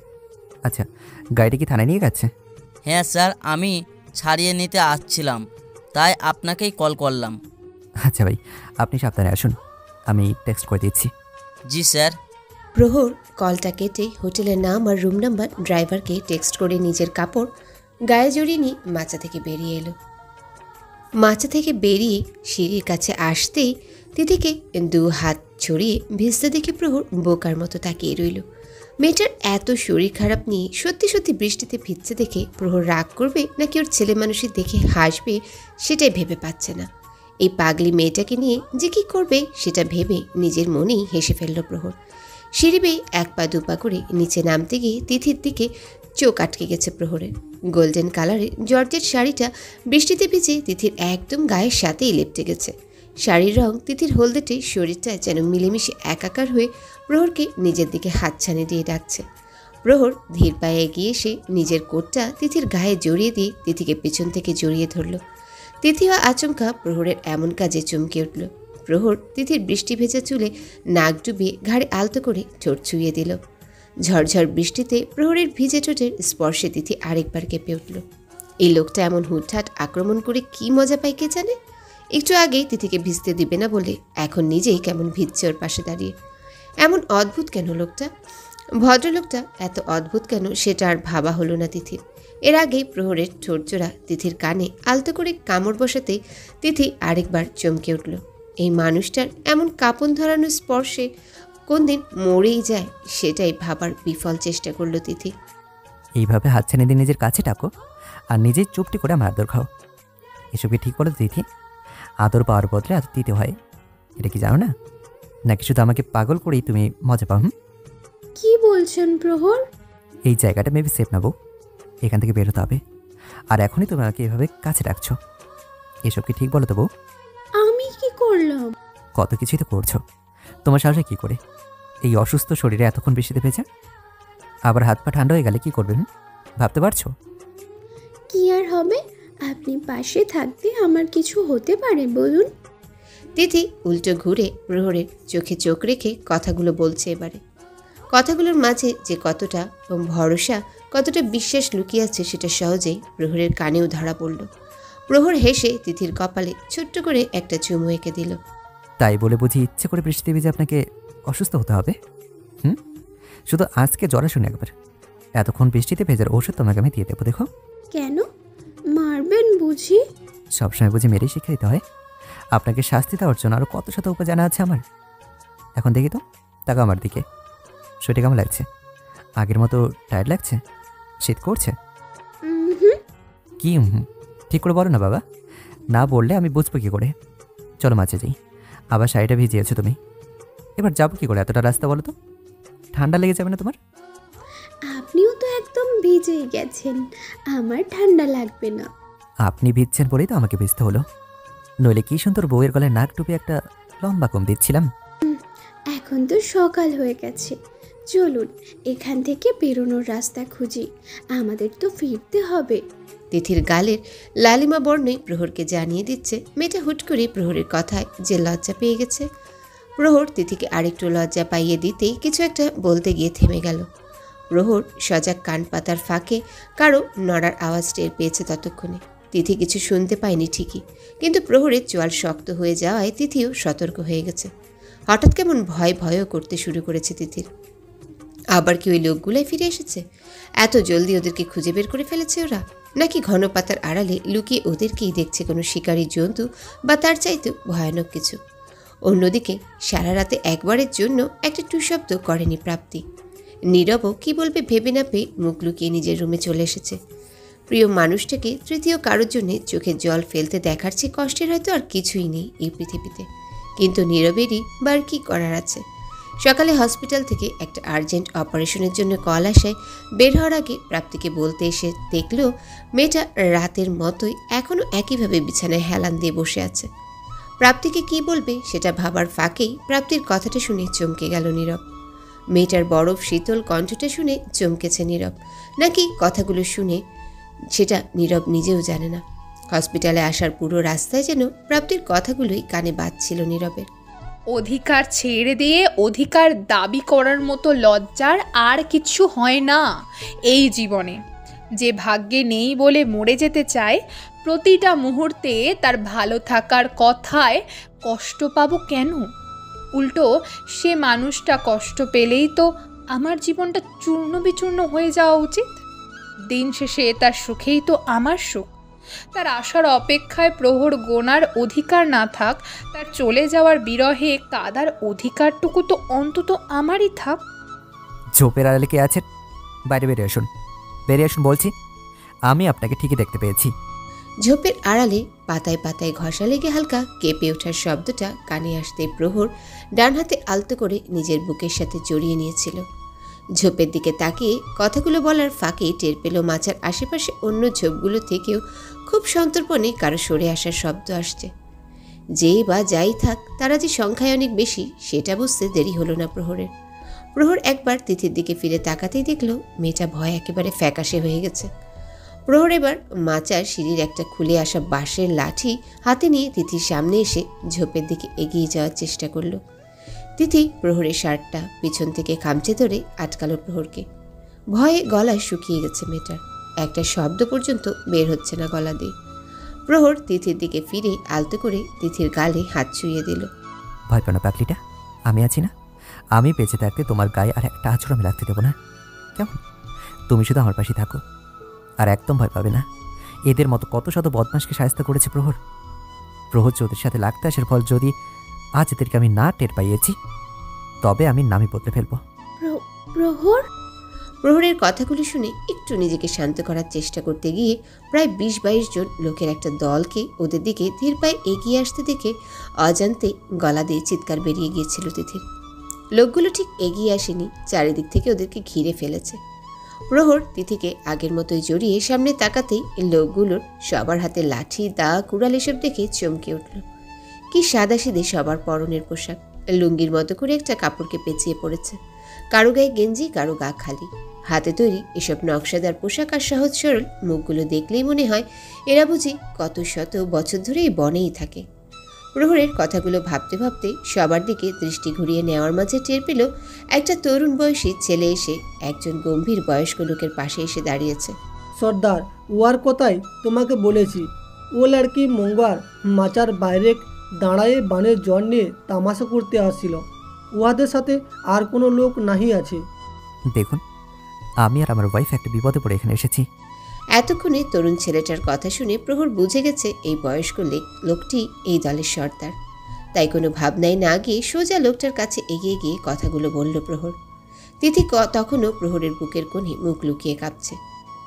আচ্ছা, গাড়িটা কি থানায় নিয়ে গেছে? হ্যাঁ স্যার, আমি ছাড়িয়ে নিতে আসছিলাম, তাই আপনাকেই কল করলাম। আচ্ছা ভাই, আপনি সাবধানে আসুন, আমি টেক্সট করে দিচ্ছি। জি স্যার। প্রহর কলটা কেটে হোটেলের নাম আর রুম নাম্বার ড্রাইভারকে টেক্সট করে নিজের কাপড় গায়ে জড়িয়ে নিয়ে মাচা থেকে বেরিয়ে এলো। মাচা থেকে বেরিয়ে সিঁড়ির কাছে আসতেই তিথিকে দু হাত ছড়িয়ে ভিজতে দেখে প্রহর বোকার মতো তাকিয়ে রইল। মেয়েটার এত শরীর খারাপ নিয়ে সত্যি সত্যি বৃষ্টিতে ভিজছে দেখে প্রহর রাগ করবে নাকি ওর ছেলে মানুষই দেখে হাসবে সেটাই ভেবে পাচ্ছে না। এই পাগলি মেয়েটাকে নিয়ে যে কী করবে সেটা ভেবে নিজের মনেই হেসে ফেলল প্রহর। সিঁড়ি বেয়ে এক পা দুপা করে নিচে নামতে গিয়ে তিথির দিকে চোখ আটকে গেছে প্রহরের। গোল্ডেন কালারের জর্জেট শাড়িটা বৃষ্টিতে ভিজে তিথির একদম গায়ের সাথেই লেপটে গেছে। শাড়ির রং তিথির হলদেটে শরীরটা যেন মিলেমিশে একাকার হয়ে প্রহরকে নিজের দিকে হাতছানি দিয়ে ডাকছে। প্রহর ধীর পায়ে এগিয়ে এসে নিজের কোটটা তিথির গায়ে জড়িয়ে দিয়ে তিথিকে পেছন থেকে জড়িয়ে ধরল। তিথিও আচমকা প্রহরের এমন কাজে চমকে উঠল। প্রহর তিথির বৃষ্টি ভেজা চুলে নাক ডুবিয়ে ঘাড়ে আলতো করে ঠোঁট ছুঁয়ে দিল। ঝরঝর বৃষ্টিতে প্রহরের ভিজে ঠোঁটের স্পর্শে তিথি আরেকবার কেঁপে উঠল। এই লোকটা এমন হুটহাট আক্রমণ করে কি মজা পায় কে জানে। একটু আগেই তিথিকে ভিজতে দিবে না বলে এখন নিজেই কেমন ভিজছে ওর পাশে দাঁড়িয়ে। এমন অদ্ভুত কেন লোকটা? ভদ্রলোকটা এত অদ্ভুত কেন সেটা আর ভাবা হলো না তিথির। এর আগেই প্রহরের ঠোঁটজোড়া তিথির কানে আলতো করে কামড় বসাতেই তিথি আরেকবার চমকে উঠল। এই মানুষটার এমন কাঁপন ধরানো স্পর্শে কোন দিন মরেই যায় সেটাই ভাবার বিফল চেষ্টা করলো তিথি। এইভাবে হাতছানি দিয়ে নিজের কাছে ডাকো আর নিজেই চুপটি করে আমার আদর খাও, এসব কি ঠিক বলো তিথি? আদর পাওয়ার বদলে আদর দিতে হয়, এটা কি জানো না? নাকি শুধু আমাকে পাগল করেই তুমি মজা পাও? কি বলছেন প্রহর? এই জায়গাটা মেবি সেফ না বউ, এখান থেকে বেরোতে হবে। আর এখনই তুমি আমাকে এভাবে কাছে ডাকছো, এসব কি ঠিক বলো তো বউ? আমি কি করলাম? কত কিছুই তো করছো, তোমার সাহসে কি করে? এই অসুস্থ শরীরে এতক্ষণ বৃষ্টিতে ভেজা, আবার হাত পা ঠান্ডা হয়ে গেলে কি করবেন ভাবতে পারছো? কি আর হবে, আপনি পাশে থাকতে আমার কিছু হতে পারে বলুন? তিথি উল্টো ঘুরে প্রহরের চোখে চোখ রেখে কথাগুলো বলছে এবারে। কথাগুলোর মাঝে যে কতটা ভরসা কতটা বিশ্বাস লুকিয়ে আছে সেটা সহজেই প্রহরের কানেও ধরা পড়ল। প্রহর হেসে তিথির কপালে ছোট্ট করে একটা চুমু এঁকে দিল। তাই বলে বুঝি ইচ্ছে করে বৃষ্টিতে ভিজে আপনাকে অসুস্থ হতে হবে? শুধু আজকে জ্বর শুনে একবার, এতক্ষণ বৃষ্টিতে ভেজার ওষুধ তোমাকে আমি দিয়ে দেবো, দেখো। কেন মারবেন বুঝি? সবসময় বুঝি মেরেই শিখে দিতে হয়? আপনাকে শাস্তি দেওয়ার জন্য আরও কত শত উপায় জানা আছে আমার। এখন দেখি তো, তাকে আমার দিকে। শরীরটা কেমন লাগছে? আগের মতো টায়ার্ড লাগছে? শীত করছে? কি ঠিক করে বলো না বাবা, না বললে আমি বুঝবো কী করে? চলো মাঝে যাই। আবার শাড়িটা ভিজিয়েছো তুমি, এবার যাবো কী করে এতটা রাস্তা বলো তো? ঠান্ডা লেগে যাবে না তোমার? আপনিও তো একদম ভিজেই গেছেন, আমার ঠান্ডা লাগবে না। আপনি ভিজছেন বলেই তো আমাকে ভিজতে হলো, নইলে কি সুন্দর বউয়ের গলায় নাক টুপে একটা লম্বা কম দিচ্ছিলাম। এখন তো সকাল হয়ে গেছে, চলুন এখান থেকে বেরোনোর রাস্তা খুঁজি, আমাদের তো ফিরতে হবে। তিথির গালের লালিমা বর্ণে প্রহরকে জানিয়ে দিচ্ছে মেয়েটা হুট করে প্রহরের কথায় যে লজ্জা পেয়ে গেছে। প্রহর তিথিকে আরেকটু লজ্জা পাইয়ে দিতেই কিছু একটা বলতে গিয়ে থেমে গেল। প্রহর সজাগ কান পাতার ফাঁকে কারো নড়ার আওয়াজ টের পেয়েছে ততক্ষণে। তিথি কিছু শুনতে পায়নি ঠিকই, কিন্তু প্রহরের চোয়াল শক্ত হয়ে যাওয়ায় তিথিও সতর্ক হয়ে গেছে। হঠাৎ কেমন ভয় ভয়ও করতে শুরু করেছে তিথির। আবার কি ওই লোকগুলাই ফিরে এসেছে? এত জলদি ওদেরকে খুঁজে বের করে ফেলেছে ওরা, নাকি ঘন পাতার আড়ালে লুকিয়ে ওদেরকেই দেখছে কোনো শিকারী জন্তু বা তার চাইতেও ভয়ানক কিছু? অন্যদিকে সারা রাতে একবারের জন্য একটা টু শব্দ করেনি প্রাপ্তি। নীরবও কি বলবে ভেবে না পেয়ে মুখ লুকিয়ে নিজের রুমে চলে এসেছে। প্রিয় মানুষটাকে তৃতীয় কারোর জন্য চোখের জল ফেলতে দেখার চেয়ে কষ্টের হয়তো আর কিছুই নেই এই পৃথিবীতে। কিন্তু নীরবেরই বা আর কি করার আছে? সকালে হসপিটাল থেকে একটা আর্জেন্ট অপারেশনের জন্য কল আসায় বের হওয়ার আগে প্রাপ্তিকে বলতে এসে দেখল মেয়েটা রাতের মতোই এখনও একইভাবে বিছানায় হেলান দিয়ে বসে আছে। প্রাপ্তিকে কি বলবে সেটা ভাবার ফাঁকেই প্রাপ্তির কথাটা শুনে চমকে গেল নীরব। মেয়েটার বরফ শীতল কণ্ঠটা শুনে চমকেছে নীরব, নাকি কথাগুলো শুনে সেটা নীরব নিজেও জানে না। হসপিটালে আসার পুরো রাস্তায় যেন প্রাপ্তির কথাগুলোই কানে বাজছিল নীরবের। অধিকার ছেড়ে দিয়ে অধিকার দাবি করার মতো লজ্জার আর কিছু হয় না এই জীবনে। যে ভাগ্যে নেই বলে মরে যেতে চায়, প্রতিটা মুহূর্তে তার ভালো থাকার কথায় কষ্ট পাবো কেন? উল্টো সে মানুষটা কষ্ট পেলেই তো আমার জীবনটা চূর্ণ বিচূর্ণ হয়ে যাওয়া উচিত। দিন শেষে তার সুখেই তো আমার সুখ। তার আসার অপেক্ষায় প্রহর গোনার অধিকার না থাক, তার চলে যাওয়ার বিরহে কাদার অধিকারটুকু তো অন্তত আমারই থাক। ঝোপের আড়ালে কে আছেন? বাইরে বেরিয়ে আসুন, বেরিয়ে আসুন বলছি। আমি আপনাকে ঠিকই দেখতে পেয়েছি। ঝোপের আড়ালে পাতায় পাতায় ঘষা লেগে হালকা কেঁপে ওঠার শব্দটা কানে আসতেই প্রহর ডান হাতে আলতো করে নিজের বুকের সাথে জড়িয়ে নিয়েছিল। ঝোপের দিকে তাকিয়ে কথাগুলো বলার ফাঁকে টের পেল মাচার আশেপাশে অন্য ঝোপগুলো থেকেও খুব সন্তর্পণে কারো সরে আসার শব্দ আসছে। যে বা যাই থাক, তারা যে সংখ্যায় অনেক বেশি সেটা বুঝতে দেরি হলো না প্রহরের। প্রহর একবার তিথির দিকে ফিরে তাকাতেই দেখল মেয়েটা ভয় একেবারে ফ্যাকাশে হয়ে গেছে। প্রহর এবার মাচার সিঁড়ির একটা খুলে আসা বাঁশের লাঠি হাতে নিয়ে তিথির সামনে এসে ঝোপের দিকে এগিয়ে যাওয়ার চেষ্টা করল। তিথি প্রহরের শার্টটা পিছন থেকে খামচে ধরে আটকালো প্রহরকে। ভয়ে গলায় শুকিয়ে গেছে মেয়েটার, একটা শব্দ পর্যন্ত বের হচ্ছে না গলা দিয়ে। প্রহর তিথির দিকে ফিরে আলতো করে তিথির গালে হাত ছুঁয়ে দিল। ভয় পেও না পাগলিটা, আমি আছি না। আমি বেঁচে থাকতে তোমার গায়ে আর একটা আঁচড় আমি রাখতে দেবো না, কেমন? তুমি শুধু আমার পাশে থাকো, আর একদম ভয় পাবে না। এদের মতো কত শত বদমাশকে সাহায্য করেছে প্রহর। প্রহর ওদের সাথে লাগতে আসার ফল যদি আজ এদেরকে আমি না টের পাইয়েছি, তবে আমি নামই বদলে ফেলবো। প্রহর? প্রহরের কথাগুলো শুনে একটু নিজেকে শান্ত করার চেষ্টা করতে গিয়ে প্রায় ২০-২২ জন লোকের একটা দলকে ওদের দিকে ধীর পায়ে এগিয়ে আসতে দেখে অজান্তে গলা দিয়ে চিৎকার বেরিয়ে গিয়েছিল তিথির। লোকগুলো ঠিক এগিয়ে আসেনি, চারিদিক থেকে ওদেরকে ঘিরে ফেলেছে। প্রহর তিথিকে আগের মতোই জড়িয়ে সামনে তাকাতেই লোকগুলোর সবার হাতে লাঠি, দা, কুড়াল এসব দেখে চমকে উঠল। কি সাদাসিধে সবার পরনের পোশাক, লুঙ্গির মতো করে একটা কাপড়কে পেঁচিয়ে পড়েছে। কারো গায়ে গেঞ্জি, কারো গা খালি। হাতে তৈরি এসব নকশাদার পোশাক আর সহজ সরল মুখগুলো দেখলেই মনে হয় এরা বুঝি কত শত বছর ধরে এই বনেই থাকে। প্রহরের কথাগুলো ভাবতে ভাবতে সবার দিকে দৃষ্টি ঘুরিয়ে নেওয়ার মাঝে টের পেল একটা তরুণ বয়সী ছেলে এসে একজন গম্ভীর বয়স্ক লোকের পাশে এসে দাঁড়িয়েছে। সর্দার, ওয়ার কথাই তোমাকে বলেছি। ও লড়কি মঙ্গবার মাচার বাইরে দাঁড়ায়ে বানের জ্বর নিয়ে তামাশা করতে আসছিল। উহাদের সাথে আর কোনো লোক নাহি আছে। দেখুন, আমি আর আমার ওয়াইফ একটা বিপদে পড়ে এখানে এসেছি। এতক্ষণে তরুণ ছেলেটার কথা শুনে প্রহর বুঝে গেছে এই বয়স্ক লোকটি এই দলের সর্দার। তাই কোনো ভাবনায় না গিয়ে সোজা লোকটার কাছে এগিয়ে গিয়ে কথাগুলো বলল প্রহর। তিথি তখনও প্রহরের বুকের কোণে মুখ লুকিয়ে কাঁপছে।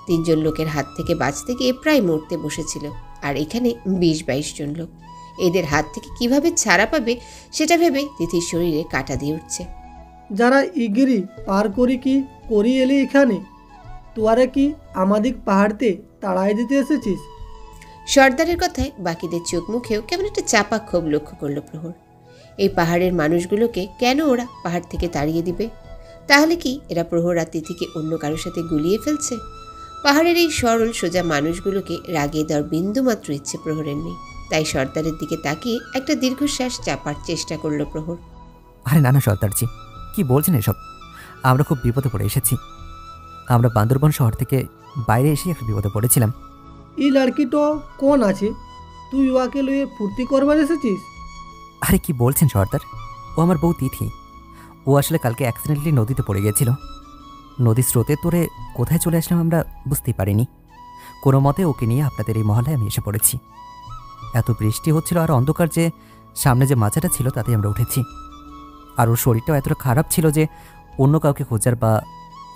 ৩ জন লোকের হাত থেকে বাঁচতে গিয়ে প্রায় মরতে বসেছিল, আর এখানে ২০-২২ জন লোক। এদের হাত থেকে কিভাবে ছাড়া পাবে সেটা ভেবে তিথির শরীরে কাঁটা দিয়ে উঠছে। যারা ইগিরি পার করি কি করি এলি এখানে? তোয়ারা কি আমাদিক পাহাড়তে তাড়াই দিতে এসেছিস? সর্দারের কথায় বাকিদের চোখ মুখেও কেমন একটা চাপা ক্ষোভ লক্ষ্য করল প্রহর। এই পাহাড়ের মানুষগুলোকে কেন ওরা পাহাড় থেকে তাড়িয়ে দিবে? তাহলে কি এরা প্রহর আর তিথিকে অন্য কারোর সাথে গুলিয়ে ফেলছে? পাহাড়ের এই সরল সোজা মানুষগুলোকে রাগিয়ে দেওয়ার বিন্দুমাত্র ইচ্ছে প্রহরের নেই। তাই সর্দারের দিকে তাকিয়ে একটা দীর্ঘশ্বাস চাপার চেষ্টা করল প্রহর। আরে না না সর্দারজি, কি বলছেন এসব? আমরা খুব বিপদে পড়ে এসেছি। আমরা বান্দরবন শহর থেকে বাইরে এসে একটা বিপদে পড়েছিলাম। এই লড়কি তো কোন আছে? তুই ওয়াকে লয়ে ফুর্তি করবার এসেছিস? আরে কি বলছেন সর্দার? ও ও আমার বউ তিথি। ও আসলে কালকে অ্যাক্সিডেন্টলি নদীতে পড়ে গেছিল। নদীর স্রোতের তোরে কোথায় চলে আসলাম আমরা বুঝতেই পারিনি। কোনো মতে ওকে নিয়ে আপনাদের এই মহলায় আমি এসে পড়েছি। এত বৃষ্টি হচ্ছিল আর অন্ধকার, যে সামনে যে মাচাটা ছিল তাতে আমরা উঠেছি। আর ওর শরীরটাও এতটা খারাপ ছিল যে অন্য কাউকে খোঁজার বা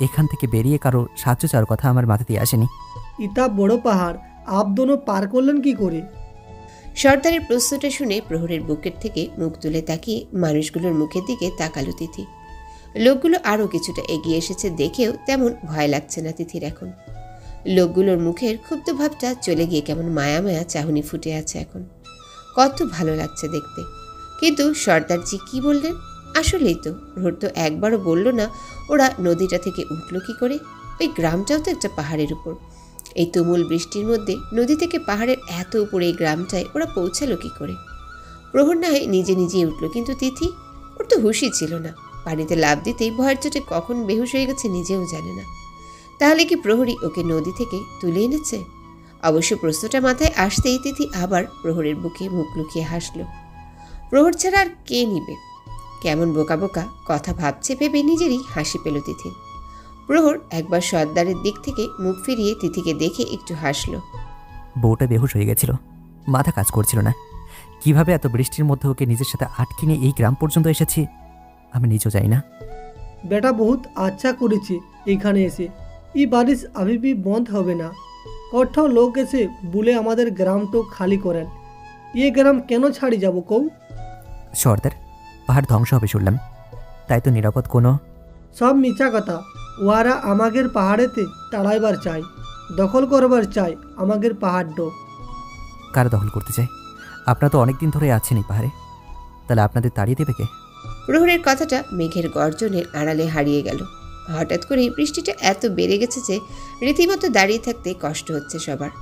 এখান থেকে বেরিয়ে কারো সাহায্য চাওয়ার কথা আমার মাথাতেই আসেনি। ইতা বড় পাহাড়, আপ দোনো পার করলেন কি করে? সর্দারের প্রশ্নটা শুনে প্রহরের বুকের থেকে মুখ তুলে তাকিয়ে মানুষগুলোর মুখের দিকে তাকালো তিথি। লোকগুলো আরও কিছুটা এগিয়ে এসেছে দেখেও তেমন ভয় লাগছে না তিথির এখন। লোকগুলোর মুখের ক্ষুব্ধ ভাবটা চলে গিয়ে কেমন মায়া মায়া চাহনি ফুটে আছে এখন। কত ভালো লাগছে দেখতে। কিন্তু সর্দারজি কি বললেন? আসলেই তো প্রহর তো একবারও বলল না ওরা নদীটা থেকে উঠল কি করে। ওই গ্রামটাও তো একটা পাহাড়ের উপর। এই তুমুল বৃষ্টির মধ্যে নদী থেকে পাহাড়ের এত উপরে এই গ্রামটায় ওরা পৌঁছালো কি করে? প্রহর না হয় নিজে নিজেই উঠল, কিন্তু তিথি, ওর তো হুঁশই ছিল না। পানিতে লাফ দিতেই ভয়ের চোটে কখন বেহুশ হয়ে গেছে নিজেও জানে না। তাহলে কি প্রহরী ওকে নদী থেকে তুলে এনেছে? অবশ্য প্রশ্নটা মাথায় আসতেই তিথি আবার প্রহরের বুকে মুখ লুকিয়ে হাসল। প্রহর ছাড়া আর কে নিবে? কেমন বোকা বোকা কথা ভাবছে ভেবে নিজেরই হাসি পেল তিথি। প্রহর একবার সর্দারের দিক থেকে মুখ ফিরিয়ে তিথিকে দেখে একটু হাসল। বউটা বেহুশ হয়ে গেছিল, মাথা কাজ করছিল না। কিভাবে এত বৃষ্টির মধ্যে ওকে নিজের সাথে আটকে নিয়ে এই গ্রাম পর্যন্ত এসেছি আমি নিজেও যাই না। বেটা বহুত আচ্ছা করেছে এইখানে এসে। ই বারিশ আবিবি বন্ধ হবে না। কোথাও লোক এসে বলে আমাদের গ্রামটো খালি করেন। এ গ্রাম কেন ছাড়ি যাব কৌ? সর্দার, পাহাড় ধ্বংস হবে শুনলাম, তাই তো নিরাপদ কোনো। সব মিছা কথা। ওয়ারা আমাদের পাহাড়েতে তাড়াইবার চাই, দখল করবার চাই আমাদের পাহাড়টো। কারা দখল করতে চায়? আপনারা তো অনেকদিন ধরে আছেন এই পাহাড়ে, তাহলে আপনাদের তাড়িয়ে দেবে কে? প্রহরের কথাটা মেঘের গর্জনের আড়ালে হারিয়ে গেল। হঠাৎ করেই বৃষ্টিটা এত বেড়ে গেছে যে রীতিমতো দাঁড়িয়ে থাকতে কষ্ট হচ্ছে সবার।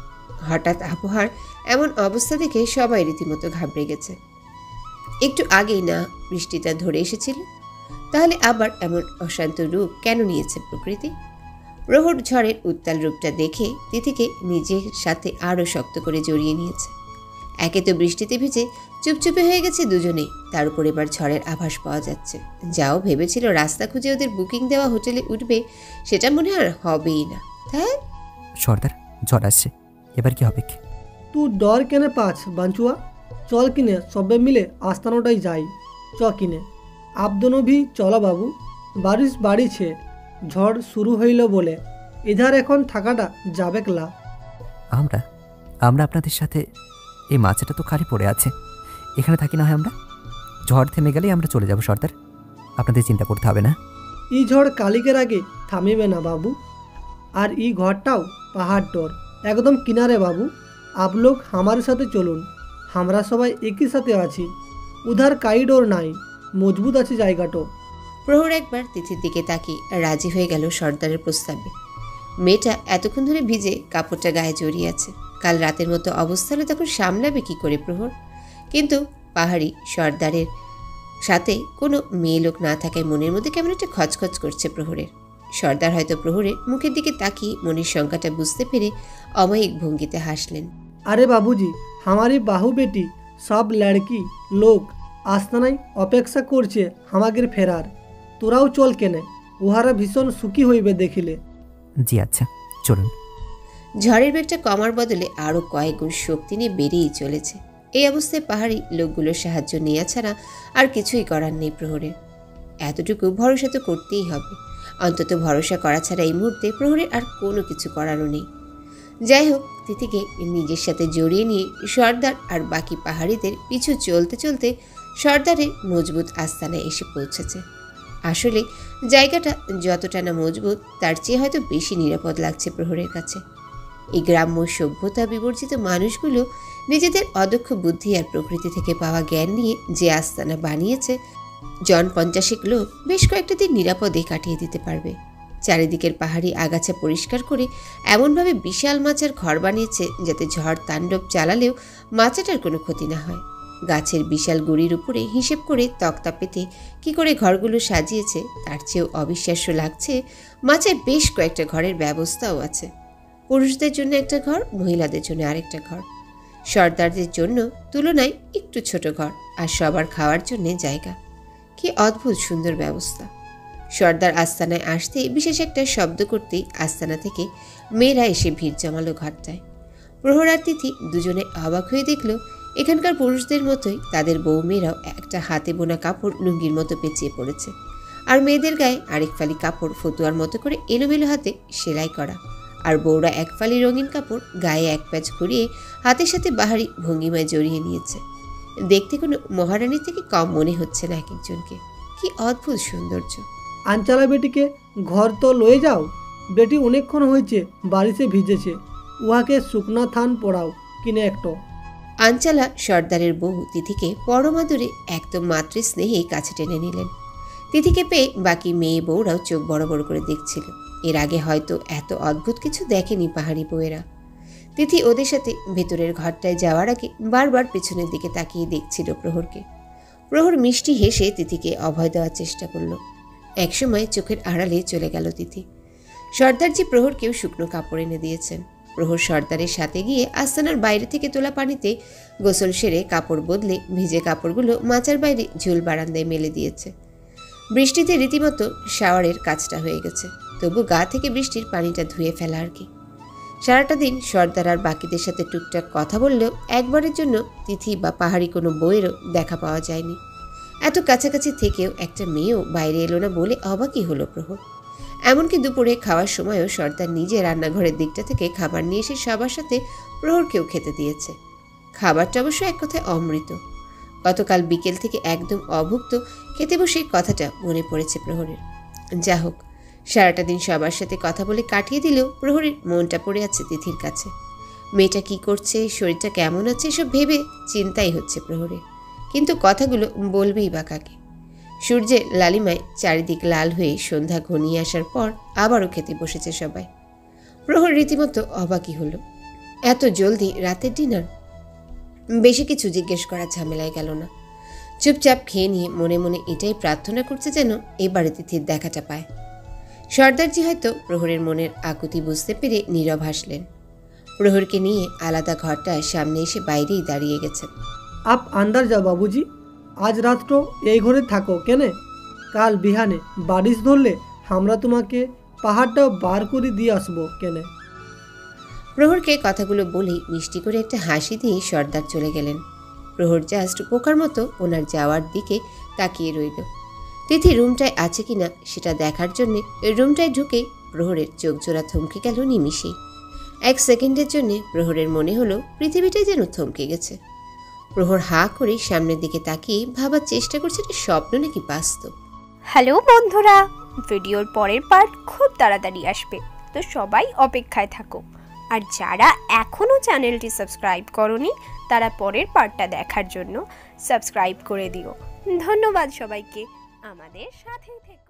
হঠাৎ আবহাওয়ার এমন অবস্থা দেখে সবাই রীতিমতো ঘাবড়ে গেছে। একটু আগেই না বৃষ্টিটা ধরে এসেছিল, তাহলে আবার এমন অশান্ত রূপ কেন নিয়েছে প্রকৃতি? প্রহর ঝড়ের উত্তাল রূপটা দেখে তিথিকে নিজের সাথে আরও শক্ত করে জড়িয়ে নিয়েছে। একে তো বৃষ্টিতে ভিজে চুপচুপে হয়ে গেছে দুজনেই, তার উপর এবার ঝড়ের আভাস পাওয়া যাচ্ছে। যাও ভেবেছিল রাস্তা খুঁজে ওদের বুকিং দেওয়া হোটেলে উঠবে, সেটা মনে আর হবেই না। তাই সর্দার, ঝড় আসছে, এবার কি হবে? তুই ডর কেনে পাছ বাঞ্চুয়া? চল কিনে সবে মিলে আস্তানোটাই যাই। চ কিনে আপদনো ভি চলো বাবু। বারিশ বাড়িছে, ঝড় শুরু হইল বলে এধার এখন থাকাটা যাবে ক্লা। আমরা আমরা আপনাদের সাথে? এই মাছটা তো খালি পড়ে আছে, এখানে থাকি না হয় আমরা? ঝড় থেমে গেলেই আমরা চলে যাব সর্দার, আপনাদের চিন্তা করতে হবে না। ই ঝড় কালিকের আগে থামিবে না বাবু। আর ই ঘরটাও পাহাড় টোর একদম কিনারে বাবু। আপ লোক আমার সাথে চলুন, আমরা সবাই একই সাথে আছি। উধার কাইডোর নাই, মজবুত আছে জায়গাটো। প্রহর একবার তিথির দিকে তাকিয়ে রাজি হয়ে গেল সর্দারের প্রস্তাবে। মেয়েটা এতক্ষণ ধরে ভিজে কাপড়টা গায়ে জড়িয়ে আছে, কাল রাতের মতো অবস্থা হলে তখন সামলাবে কি করে প্রহর? কিন্তু পাহাড়ি সর্দারের সাথে কোনো মেয়ে লোক না থাকায় মনের মধ্যে কেমন একটা খচখচ করছে প্রহরের। সর্দার হয়তো প্রহরের মুখের দিকে তাকিয়ে মনের শঙ্কাটা বুঝতে পেরে অমায়িক ভঙ্গিতে হাসলেন। আরে বাবুজি, हमारी বাহু বেটি সব লড়কি লোক আস্তানায় অপেক্ষা করছে আমাদের ফেরার। তোরাও চল কেনে, উহারা ভীষণ সুখী হইবে দেখিলে। জি আচ্ছা, চলুন। ঝড়ের বেগটা কমার বদলে আরও কয়েক গুণ শক্তি নিয়ে বেরিয়েই চলেছে। এই অবস্থায় পাহাড়ি লোকগুলোর সাহায্য নেওয়া ছাড়া আর কিছুই করার নেই প্রহরের। এতটুকু ভরসা তো করতেই হবে, অন্তত ভরসা করা ছাড়া এই মুহূর্তে প্রহরের আর কোনো কিছু করারও নেই। যাই হোক, তিথিকে নিজের সাথে জড়িয়ে নিয়ে সর্দার আর বাকি পাহাড়িদের পিছু চলতে চলতে সর্দারের মজবুত আস্তানায় এসে পৌঁছেছে। আসলে জায়গাটা যতটা না মজবুত তার চেয়ে হয়তো বেশি নিরাপদ লাগছে প্রহরের কাছে। এই গ্রাম্য সভ্যতা বিবর্জিত মানুষগুলো নিজেদের অদক্ষ বুদ্ধি আর প্রকৃতি থেকে পাওয়া জ্ঞান নিয়ে যে আস্তানা বানিয়েছে, 50 লোক বেশ কয়েকটা দিন নিরাপদে কাটিয়ে দিতে পারবে। চারিদিকের পাহাড়ি আগাছা পরিষ্কার করে এমনভাবে বিশাল মাচার ঘর বানিয়েছে যাতে ঝড় তাণ্ডব চালালেও মাচাটার কোনো ক্ষতি না হয়। গাছের বিশাল গুড়ির উপরে হিসেব করে তক্তা পেতে কি করে ঘরগুলো সাজিয়েছে তার চেয়েও অবিশ্বাস্য লাগছে মাচায় বেশ কয়েকটা ঘরের ব্যবস্থাও আছে। পুরুষদের জন্য একটা ঘর, মহিলাদের জন্য আরেকটা ঘর, সর্দারদের জন্য তুলনায় একটু ছোট ঘর, আর সবার খাওয়ার জন্য জায়গা। কি অদ্ভুত সুন্দর ব্যবস্থা। সর্দার আস্তানায় আসতেই বিশেষ একটা শব্দ করতেই আস্তানা থেকে মেয়েরা এসে ভিড় জমালো ঘরটায়। প্রহর আর তিথি দুজনে অবাক হয়ে দেখল এখানকার পুরুষদের মতোই তাদের বউ মেয়েরাও একটা হাতে বোনা কাপড় লুঙ্গির মতো পেঁচিয়ে পড়েছে, আর মেয়েদের গায়ে আরেক ফালি কাপড় ফতুয়ার মতো করে এলোমেলো হাতে সেলাই করা, আর বউরা এক ফালি রঙিন কাপড় গায়ে এক প্যাচ ঘুরিয়ে হাতের সাথে বাহারি ভঙ্গিমায় জড়িয়ে নিয়েছে। দেখতে কোনো মহারানীর থেকে কম মনে হচ্ছে না এক একজনকে। কি অদ্ভুত সৌন্দর্য। আঞ্চালা বেটিকে ঘর তো লয়ে যাও, বেটি অনেকক্ষণ হয়েছে বাড়িতে ভিজেছে, উহাকে শুকনা থান পড়াও কিনে একটো। আঞ্চালা সর্দারের বউ তিথিকে পরমাদুরে একদম মাতৃস্নেহে কাছে টেনে নিলেন। তিথিকে পেয়ে বাকি মেয়ে বউরাও চোখ বড় বড় করে দেখছিল। এর আগে হয়তো এত অদ্ভুত কিছু দেখেনি পাহাড়ি বউয়েরা। তিথি ওদের সাথে ভেতরের ঘরটায় যাওয়ার আগে বারবার পেছনের দিকে তাকিয়ে দেখছিল প্রহরকে। প্রহর মিষ্টি হেসে তিথিকে অভয় দেওয়ার চেষ্টা করল। একসময় চোখের আড়ালে চলে গেল তিথি। সর্দারজি প্রহরকেও শুকনো কাপড় এনে দিয়েছেন। প্রহর সর্দারের সাথে গিয়ে আস্তানার বাইরে থেকে তোলা পানিতে গোসল সেরে কাপড় বদলে ভিজে কাপড়গুলো মাচার বাইরে ঝুল বারান্দায় মেলে দিয়েছে। বৃষ্টিতে রীতিমতো শাওয়ারের কাজটা হয়ে গেছে, তবু গা থেকে বৃষ্টির পানিটা ধুয়ে ফেলা আর কি। সারাটা দিন সর্দার আর বাকিদের সাথে টুকটাক কথা বললেও একবারের জন্য তিথি বা পাহাড়ি কোনো বইয়েরও দেখা পাওয়া যায়নি। এত কাছাকাছি থেকেও একটা মেয়েও বাইরে এলো না বলে অবাকই হলো প্রহর। এমনকি দুপুরে খাওয়ার সময়ও সর্দার নিজে রান্নাঘরের দিকটা থেকে খাবার নিয়ে এসে সবার সাথে প্রহরকেও খেতে দিয়েছে। খাবারটা অবশ্য এক কথায় অমৃত। গতকাল বিকেল থেকে একদম অভুক্ত খেতে বসে কথাটা মনে পড়েছে প্রহরের। যা হোক, সারাটা দিন সবার সাথে কথা বলে কাটিয়ে দিলেও প্রহরের মনটা পড়ে আছে তিথির কাছে। মেয়েটা কি করছে, শরীরটা কেমন আছে, এসব ভেবে চিন্তাই হচ্ছে প্রহরের। কিন্তু কথাগুলো বলবেই বা কাকে? সূর্যের লালিমায় চারিদিক লাল হয়ে সন্ধ্যা ঘনিয়ে আসার পর আবারও খেতে বসেছে সবাই। প্রহর রীতিমতো অবাকই হলো, এত জলদি রাতের ডিনার? বেশি কিছু জিজ্ঞেস করার ঝামেলায় গেল না। চুপচাপ খেয়ে নিয়ে মনে মনে এটাই প্রার্থনা করছে যেন এবারে তিথির দেখাটা পায়। সর্দারজি হয়তো প্রহরের মনের আকুতি বুঝতে পেরে নীরব হাসলেন। প্রহরকে নিয়ে আলাদা ঘরটার সামনে এসে বাইরেই দাঁড়িয়ে গেছেন। আপ আন্দার যাও বাবুজি, আজ রাত্র এই ঘরে থাকো কেনে? কাল বিহানে বারিশ ধরলে আমরা তোমাকে পাহাড়টাও বার করে দিয়ে আসবো কেনে? প্রহরকে কথাগুলো বলেই মিষ্টি করে একটা হাসি দিয়ে সর্দার চলে গেলেন। প্রহর জাস্ট পোকার মতো ওনার যাওয়ার দিকে তাকিয়ে রইল। তিথি রুমটায় আছে কিনা সেটা দেখার জন্য রুমটায় ঢুকে প্রহরের চোখ জোড়া থমকে গেল নিমিষেই। এক সেকেন্ডের জন্য প্রহরের মনে হলো পৃথিবীটাই যেন থমকে গেছে। প্রহর হা করে সামনের দিকে তাকিয়ে ভাবার চেষ্টা করছে এটা স্বপ্ন নাকি বাস্তব। হ্যালো বন্ধুরা, ভিডিওর পরের পার্ট খুব তাড়াতাড়ি আসবে, তো সবাই অপেক্ষায় থাকো। আর যারা এখনও চ্যানেলটি সাবস্ক্রাইব করনি তারা পরের পার্টটা দেখার জন্য সাবস্ক্রাইব করে দিও। ধন্যবাদ সবাইকে, আমাদের সাথেই থেকো।